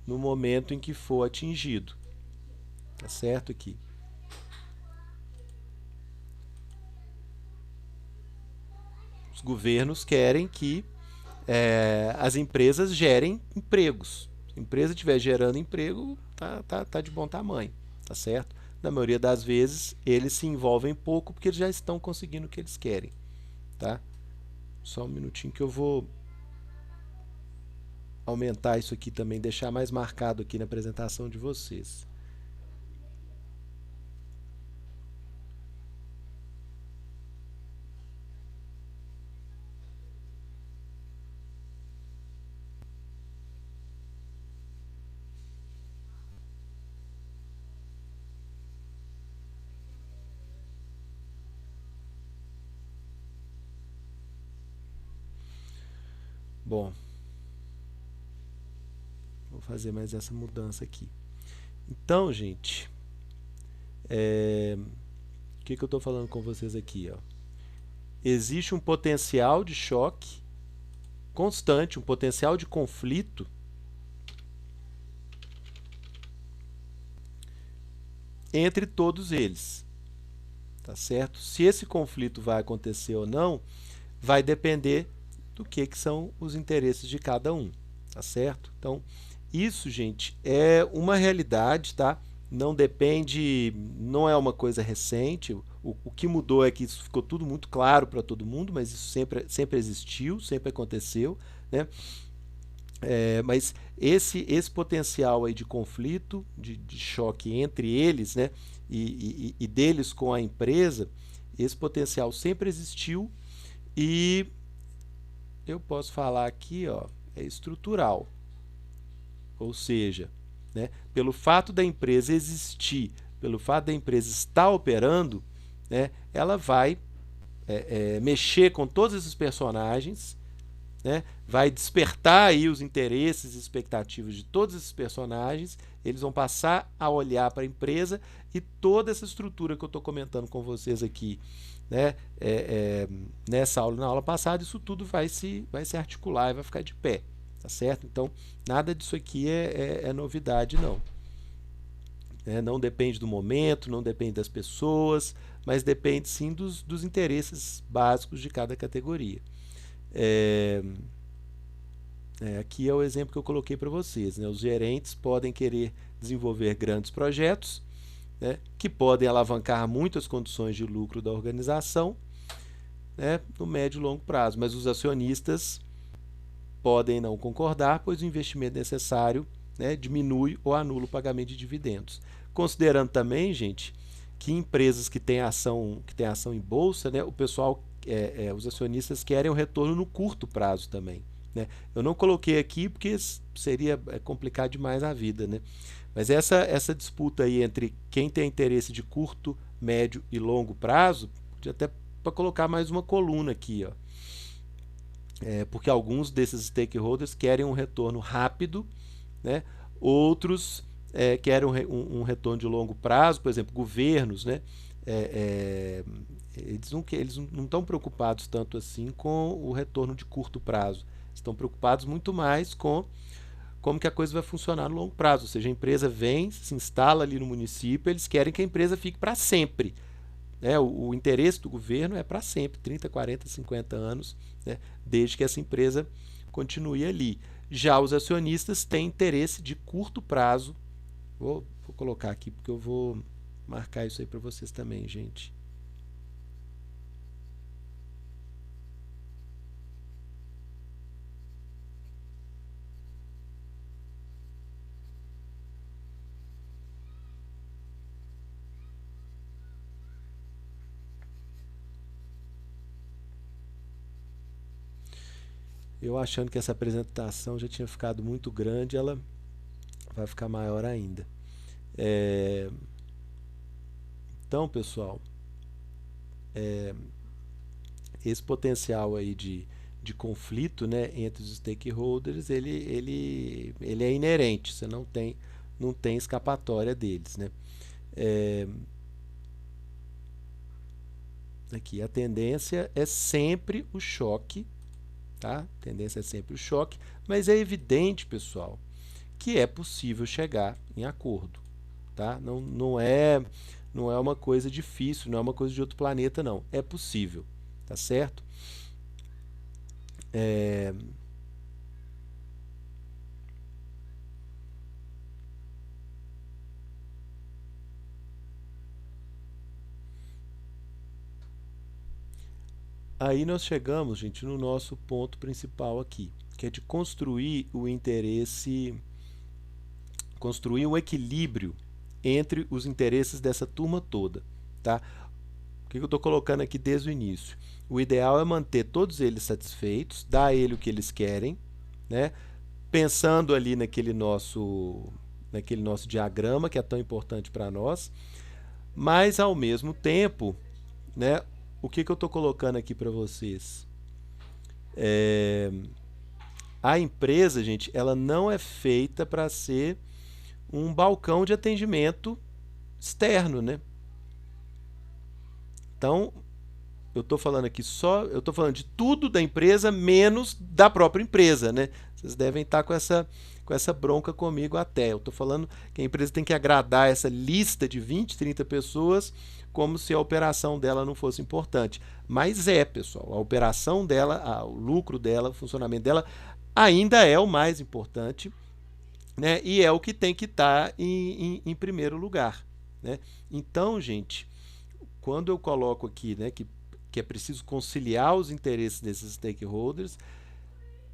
no momento em que for atingido. Tá certo aqui? Os governos querem que as empresas gerem empregos. Se a empresa estiver gerando emprego, tá de bom tamanho, tá certo? Na maioria das vezes, eles se envolvem pouco porque eles já estão conseguindo o que eles querem, tá? Só um minutinho que eu vou aumentar isso aqui também, deixar mais marcado aqui na apresentação de vocês. Bom, vou fazer mais essa mudança aqui. Então, gente, o que eu estou falando com vocês aqui, ó? Existe um potencial de choque constante, um potencial de conflito entre todos eles, tá certo? Se esse conflito vai acontecer ou não, vai depender do que são os interesses de cada um, tá certo? Então, isso, gente, é uma realidade, tá? Não depende, não é uma coisa recente. O que mudou é que isso ficou tudo muito claro para todo mundo, mas isso sempre existiu, sempre aconteceu, né? Mas esse potencial aí de conflito, de choque entre eles, né? E deles com a empresa, esse potencial sempre existiu e eu posso falar aqui, ó, é estrutural. Ou seja, né, pelo fato da empresa existir, pelo fato da empresa estar operando, né, ela vai mexer com todos esses personagens, né, vai despertar aí os interesses e expectativas de todos esses personagens, eles vão passar a olhar para a empresa e toda essa estrutura que eu estou comentando com vocês aqui, né, nessa aula, na aula passada, isso tudo vai se articular e vai ficar de pé, tá certo? Então, nada disso aqui é novidade, não. né? Não depende do momento, não depende das pessoas, mas depende sim dos interesses básicos de cada categoria. É, aqui é o exemplo que eu coloquei para vocês, né? Os gerentes podem querer desenvolver grandes projetos, né, que podem alavancar muitas condições de lucro da organização, né, no médio e longo prazo, mas os acionistas podem não concordar, pois o investimento necessário, né, diminui ou anula o pagamento de dividendos. Considerando também, gente, que empresas que têm ação em bolsa, né, o pessoal, os acionistas querem o retorno no curto prazo também, né? Eu não coloquei aqui porque seria complicar demais a vida, né? Mas essa disputa aí entre quem tem interesse de curto, médio e longo prazo, podia até para colocar mais uma coluna aqui, ó. Porque alguns desses stakeholders querem um retorno rápido, né? Outros querem um retorno de longo prazo, por exemplo, governos, né? Eles não estão preocupados tanto assim com o retorno de curto prazo, estão preocupados muito mais com como que a coisa vai funcionar no longo prazo. Ou seja, a empresa vem, se instala ali no município, eles querem que a empresa fique para sempre, né? O interesse do governo é para sempre, 30, 40, 50 anos, né? Desde que essa empresa continue ali. Já os acionistas têm interesse de curto prazo. Vou colocar aqui porque eu vou marcar isso aí para vocês também, gente. Eu achando que essa apresentação já tinha ficado muito grande, ela vai ficar maior ainda. Então, pessoal, esse potencial aí de conflito, né, entre os stakeholders, ele é inerente, você não tem escapatória deles, né? Aqui, a tendência é sempre o choque, tá? A tendência é sempre o choque, mas é evidente, pessoal, que é possível chegar em acordo, tá? Não é uma coisa difícil, não é uma coisa de outro planeta, não. É possível, tá certo? Aí nós chegamos, gente, no nosso ponto principal aqui, que é de construir o interesse, construir um equilíbrio entre os interesses dessa turma toda, tá? O que eu estou colocando aqui desde o início? O ideal é manter todos eles satisfeitos, dar a ele o que eles querem, né? Pensando ali naquele nosso diagrama que é tão importante para nós, mas ao mesmo tempo, né? O que eu estou colocando aqui para vocês? A empresa, gente, ela não é feita para ser um balcão de atendimento externo, né? Então, eu estou falando aqui eu estou falando de tudo da empresa menos da própria empresa, né? Vocês devem estar com essa bronca comigo até. Eu estou falando que a empresa tem que agradar essa lista de 20, 30 pessoas como se a operação dela não fosse importante. Mas pessoal, a operação dela, o lucro dela, o funcionamento dela ainda é o mais importante, né? E é o que tem que estar em primeiro lugar, né? Então, gente, quando eu coloco aqui, né, que é preciso conciliar os interesses desses stakeholders,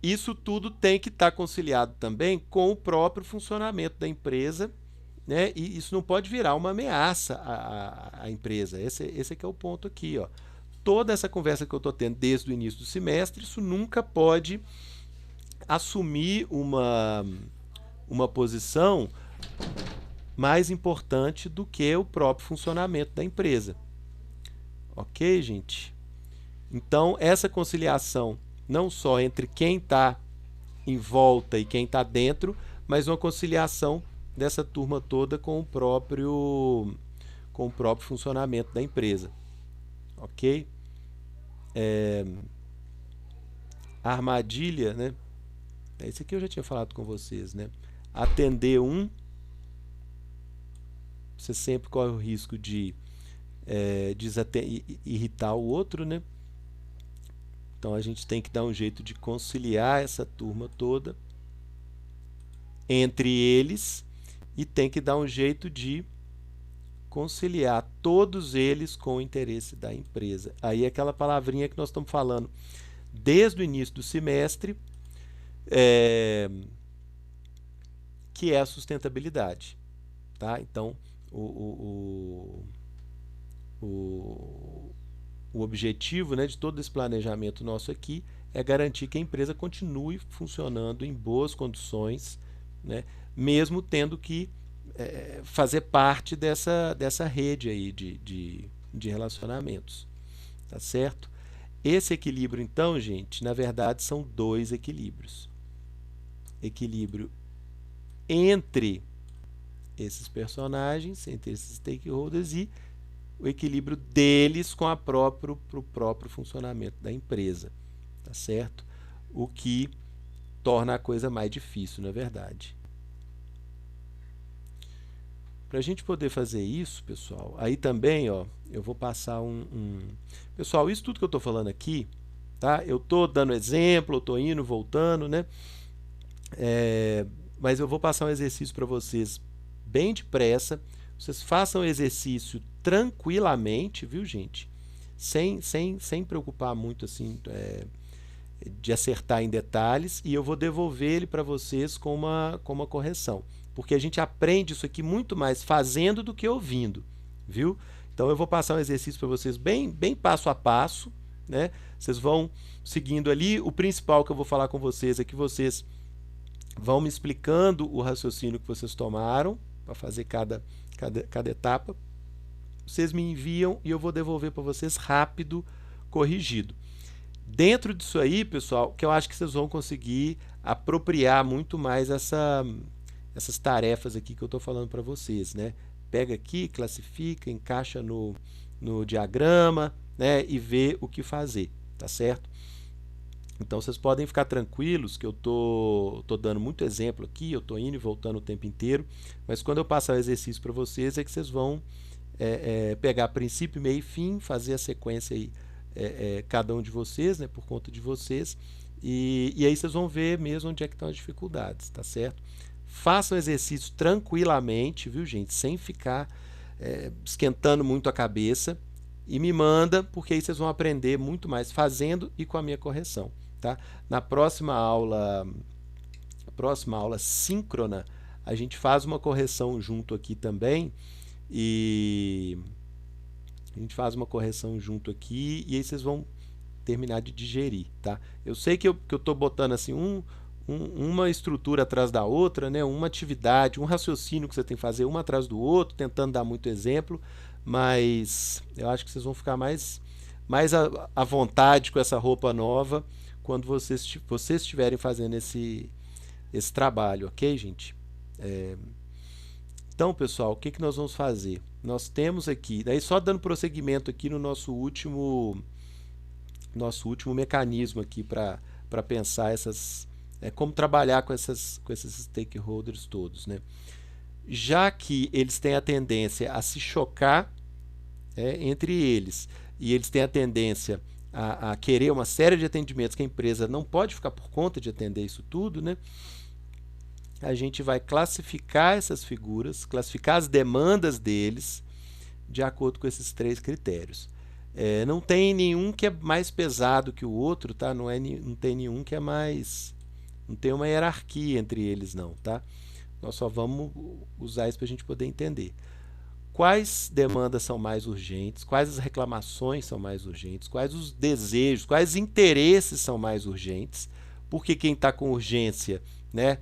isso tudo tem que estar conciliado também com o próprio funcionamento da empresa, né? E isso não pode virar uma ameaça à empresa. Esse é que é o ponto aqui, ó. Toda essa conversa que eu estou tendo desde o início do semestre, isso nunca pode assumir uma posição mais importante do que o próprio funcionamento da empresa. Ok, gente? Então, essa conciliação, não só entre quem está em volta e quem está dentro, mas uma conciliação dessa turma toda com o próprio funcionamento da empresa. Ok? A armadilha, né? Esse aqui eu já tinha falado com vocês, né? Atender um você sempre corre o risco de irritar o outro, né? Então a gente tem que dar um jeito de conciliar essa turma toda entre eles e tem que dar um jeito de conciliar todos eles com o interesse da empresa. Aí é aquela palavrinha que nós estamos falando desde o início do semestre, que é a sustentabilidade. Tá? Então, o objetivo, né, de todo esse planejamento nosso aqui é garantir que a empresa continue funcionando em boas condições, né, mesmo tendo que fazer parte dessa rede aí de relacionamentos. Tá certo? Esse equilíbrio, então, gente, na verdade são dois equilíbrios. Equilíbrio entre esses personagens, entre esses stakeholders e o equilíbrio deles com o próprio funcionamento da empresa, tá certo? O que torna a coisa mais difícil, na verdade. Para a gente poder fazer isso, pessoal, aí também, ó, eu vou passar Pessoal, isso tudo que eu estou falando aqui, tá? Eu estou dando exemplo, eu estou indo, voltando, né? Mas eu vou passar um exercício para vocês bem depressa. Vocês façam o exercício tranquilamente, viu, gente? Sem preocupar muito assim de acertar em detalhes, e eu vou devolver ele para vocês com uma correção. Porque a gente aprende isso aqui muito mais fazendo do que ouvindo, viu? Então eu vou passar um exercício para vocês bem passo a passo, né? Vocês vão seguindo ali. O principal que eu vou falar com vocês é que vocês vão me explicando o raciocínio que vocês tomaram para fazer cada etapa. Vocês me enviam e eu vou devolver para vocês rápido, corrigido. Dentro disso aí, pessoal, que eu acho que vocês vão conseguir apropriar muito mais essas tarefas aqui que eu estou falando para vocês, né? Pega aqui, classifica, encaixa no diagrama, né? E vê o que fazer, tá certo? Então vocês podem ficar tranquilos que eu tô dando muito exemplo aqui, eu estou indo e voltando o tempo inteiro, mas quando eu passar o exercício para vocês é que vocês vão pegar princípio, meio e fim, fazer a sequência aí, cada um de vocês, né, por conta de vocês, e aí vocês vão ver mesmo onde é que estão as dificuldades, tá certo? Façam o exercício tranquilamente, viu, gente, sem ficar esquentando muito a cabeça, e me manda, porque aí vocês vão aprender muito mais fazendo e com a minha correção, tá? Na próxima aula síncrona, a gente faz uma correção junto aqui também, e a gente faz uma correção junto aqui, e aí vocês vão terminar de digerir, tá? Eu sei que eu estou botando assim uma estrutura atrás da outra, né? Uma atividade, um raciocínio que você tem que fazer uma atrás do outro, tentando dar muito exemplo, mas eu acho que vocês vão ficar mais à vontade com essa roupa nova quando vocês estiverem fazendo esse trabalho, ok, gente? Então, pessoal, o que nós vamos fazer? Nós temos aqui, daí só dando prosseguimento aqui no nosso último mecanismo aqui para pensar como trabalhar com esses stakeholders todos, né? Já que eles têm a tendência a se chocar entre eles, e eles têm a tendência a querer uma série de atendimentos que a empresa não pode ficar por conta de atender isso tudo, né? A gente vai classificar essas figuras, classificar as demandas deles de acordo com esses 3 critérios. Não tem nenhum que é mais pesado que o outro, tá? Não tem nenhum que é mais... Não tem uma hierarquia entre eles, não, tá? Nós só vamos usar isso para a gente poder entender. Quais demandas são mais urgentes, quais as reclamações são mais urgentes, quais os desejos, quais interesses são mais urgentes, porque quem está com urgência, né,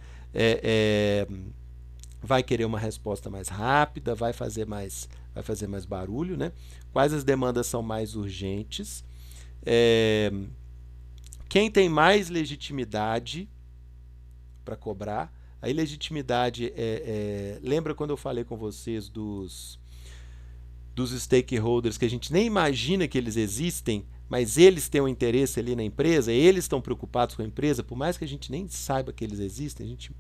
vai querer uma resposta mais rápida, vai fazer mais barulho, né? Quais as demandas são mais urgentes, quem tem mais legitimidade para cobrar. A ilegitimidade lembra quando eu falei com vocês dos stakeholders que a gente nem imagina que eles existem, mas eles têm um interesse ali na empresa, eles estão preocupados com a empresa, por mais que a gente nem saiba que eles existem, a gente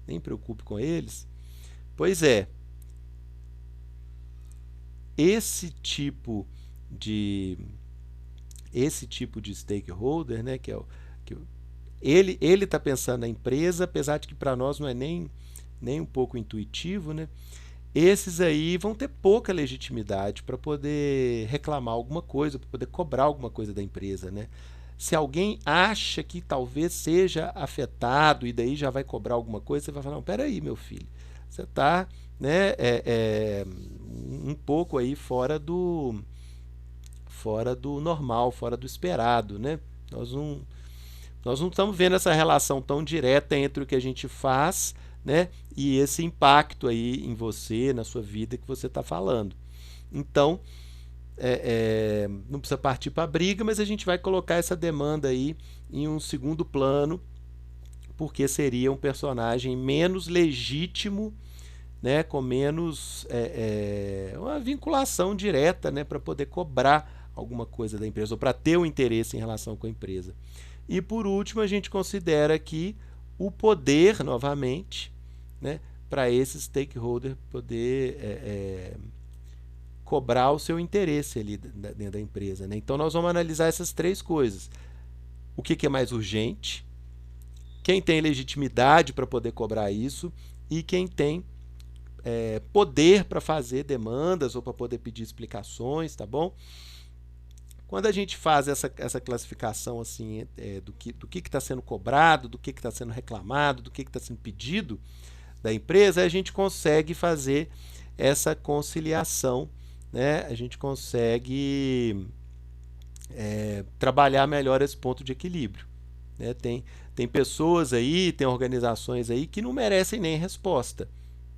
nem preocupe com eles. Pois é. esse tipo de stakeholder, né, que ele está pensando na empresa, apesar de que para nós não é nem um pouco intuitivo, né? Esses aí vão ter pouca legitimidade para poder reclamar alguma coisa, para poder cobrar alguma coisa da empresa, né? Se alguém acha que talvez seja afetado e daí já vai cobrar alguma coisa, você vai falar, não, peraí, meu filho, você está, né, um pouco aí fora do normal, fora do esperado, né? Nós não estamos vendo essa relação tão direta entre o que a gente faz, né, e esse impacto aí em você, na sua vida que você está falando. Então, não precisa partir para a briga, mas a gente vai colocar essa demanda aí em um segundo plano, porque seria um personagem menos legítimo, né, com menos uma vinculação direta, né, para poder cobrar alguma coisa da empresa ou para ter um interesse em relação com a empresa. E por último, a gente considera aqui o poder, novamente, né, para esse stakeholder poder cobrar o seu interesse ali dentro da empresa, né? Então nós vamos analisar essas três coisas. O que é mais urgente, quem tem legitimidade para poder cobrar isso e quem tem poder para fazer demandas ou para poder pedir explicações, tá bom? Quando a gente faz essa classificação assim, do que está sendo cobrado, do que está sendo reclamado, do que está sendo pedido da empresa, a gente consegue fazer essa conciliação, né? A gente consegue trabalhar melhor esse ponto de equilíbrio, né? Tem pessoas aí, tem organizações aí que não merecem nem resposta,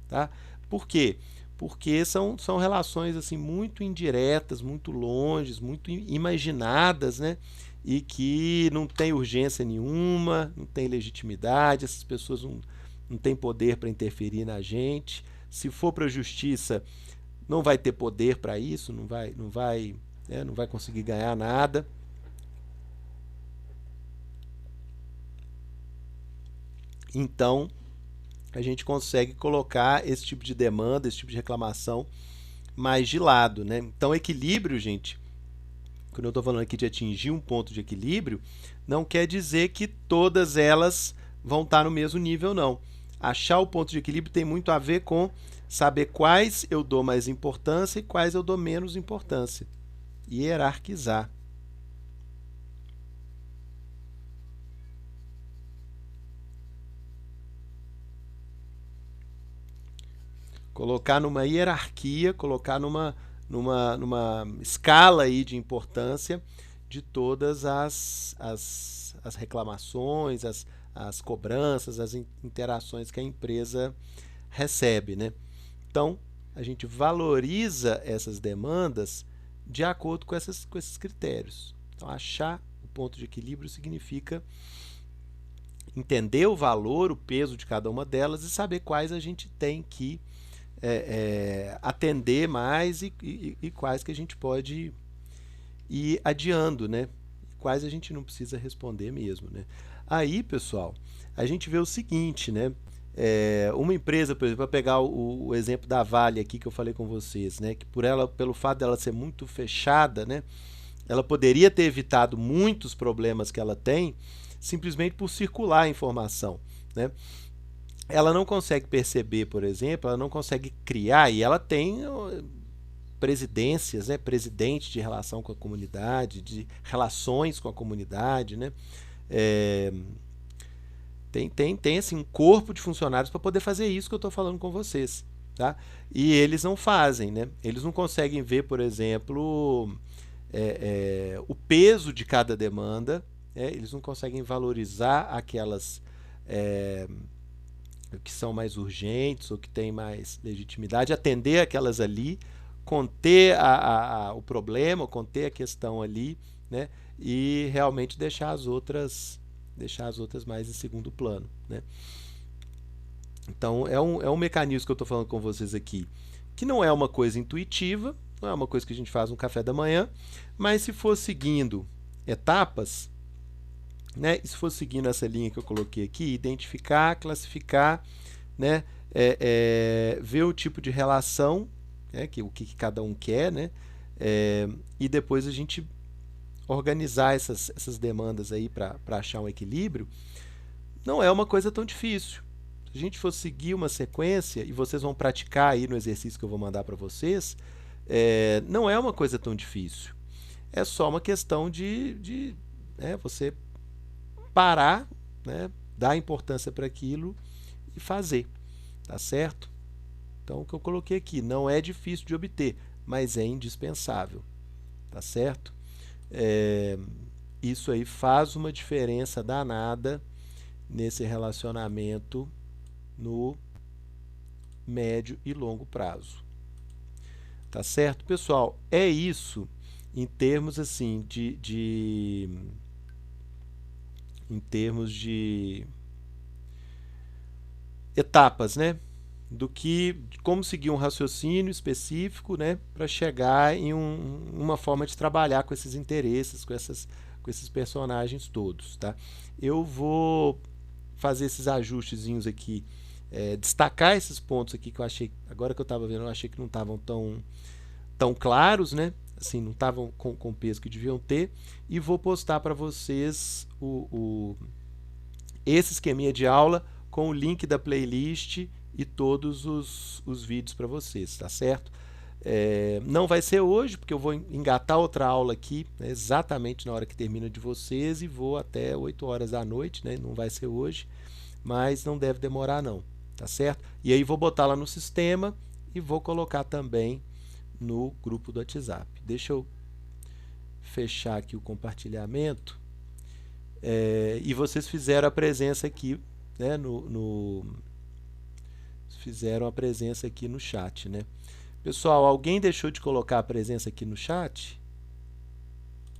tá? Por quê? Porque são relações assim muito indiretas, muito longes, muito imaginadas, né? E que não tem urgência nenhuma, não tem legitimidade, essas pessoas não têm poder para interferir na gente. Se for para a justiça, não vai ter poder para isso, não vai conseguir ganhar nada. Então, a gente consegue colocar esse tipo de demanda, esse tipo de reclamação mais de lado, né? Então, equilíbrio, gente, quando eu estou falando aqui de atingir um ponto de equilíbrio, não quer dizer que todas elas vão estar no mesmo nível, não. Achar o ponto de equilíbrio tem muito a ver com saber quais eu dou mais importância e quais eu dou menos importância. E hierarquizar. Colocar numa hierarquia, colocar numa escala aí de importância de todas as reclamações, as cobranças, as interações que a empresa recebe, né? Então, a gente valoriza essas demandas de acordo com esses critérios. Então, achar o ponto de equilíbrio significa entender o valor, o peso de cada uma delas e saber quais a gente tem que atender mais e quais que a gente pode ir adiando, né? Quais a gente não precisa responder mesmo, né? Aí, pessoal, a gente vê o seguinte, né? Uma empresa, por exemplo, para pegar o exemplo da Vale aqui que eu falei com vocês, né? Que pelo fato dela ser muito fechada, né? Ela poderia ter evitado muitos problemas que ela tem simplesmente por circular a informação, né? Ela não consegue perceber, por exemplo, ela não consegue criar, e ela tem presidências, né, presidente de relação com a comunidade, de relações com a comunidade, né? Tem assim, um corpo de funcionários para poder fazer isso que eu estou falando com vocês, tá? E eles não fazem, né? Eles não conseguem ver, por exemplo, o peso de cada demanda, eles não conseguem valorizar aquelas que são mais urgentes ou que têm mais legitimidade, atender aquelas ali, conter o problema, conter a questão ali, né? E realmente deixar as outras mais em segundo plano, né? Então é um mecanismo que eu estou falando com vocês aqui, que não é uma coisa intuitiva, não é uma coisa que a gente faz no café da manhã, mas se for seguindo etapas, né? E se for seguindo essa linha que eu coloquei aqui, identificar, classificar, né? Ver o tipo de relação né, o que cada um quer, né, e depois a gente organizar essas demandas aí para achar um equilíbrio, não é uma coisa tão difícil. Se a gente for seguir uma sequência, e vocês vão praticar aí no exercício que eu vou mandar para vocês, não é uma coisa tão difícil. É só uma questão de você parar, né, dar importância para aquilo e fazer, tá certo? Então, o que eu coloquei aqui, não é difícil de obter, mas é indispensável, tá certo? Isso aí faz uma diferença danada nesse relacionamento no médio e longo prazo. Tá certo? Pessoal, é isso em termos assim em termos de etapas, né? De como seguir um raciocínio específico, né, para chegar em uma forma de trabalhar com esses interesses, com esses personagens todos, tá? Eu vou fazer esses ajustezinhos aqui, destacar esses pontos aqui que eu achei, agora que eu estava vendo, eu achei que não estavam tão claros, né? Assim, não estavam com o peso que deviam ter, e vou postar para vocês esse esqueminha de aula com o link da playlist e todos os vídeos para vocês, tá certo? Não vai ser hoje, porque eu vou engatar outra aula aqui, né, exatamente na hora que termina de vocês, e vou até 8 horas da noite, né? Não vai ser hoje, mas não deve demorar não, tá certo? E aí vou botar lá no sistema e vou colocar também no grupo do WhatsApp. Deixa eu fechar aqui o compartilhamento. E vocês fizeram a presença aqui, né, fizeram a presença aqui no chat, né? Pessoal, alguém deixou de colocar a presença aqui no chat?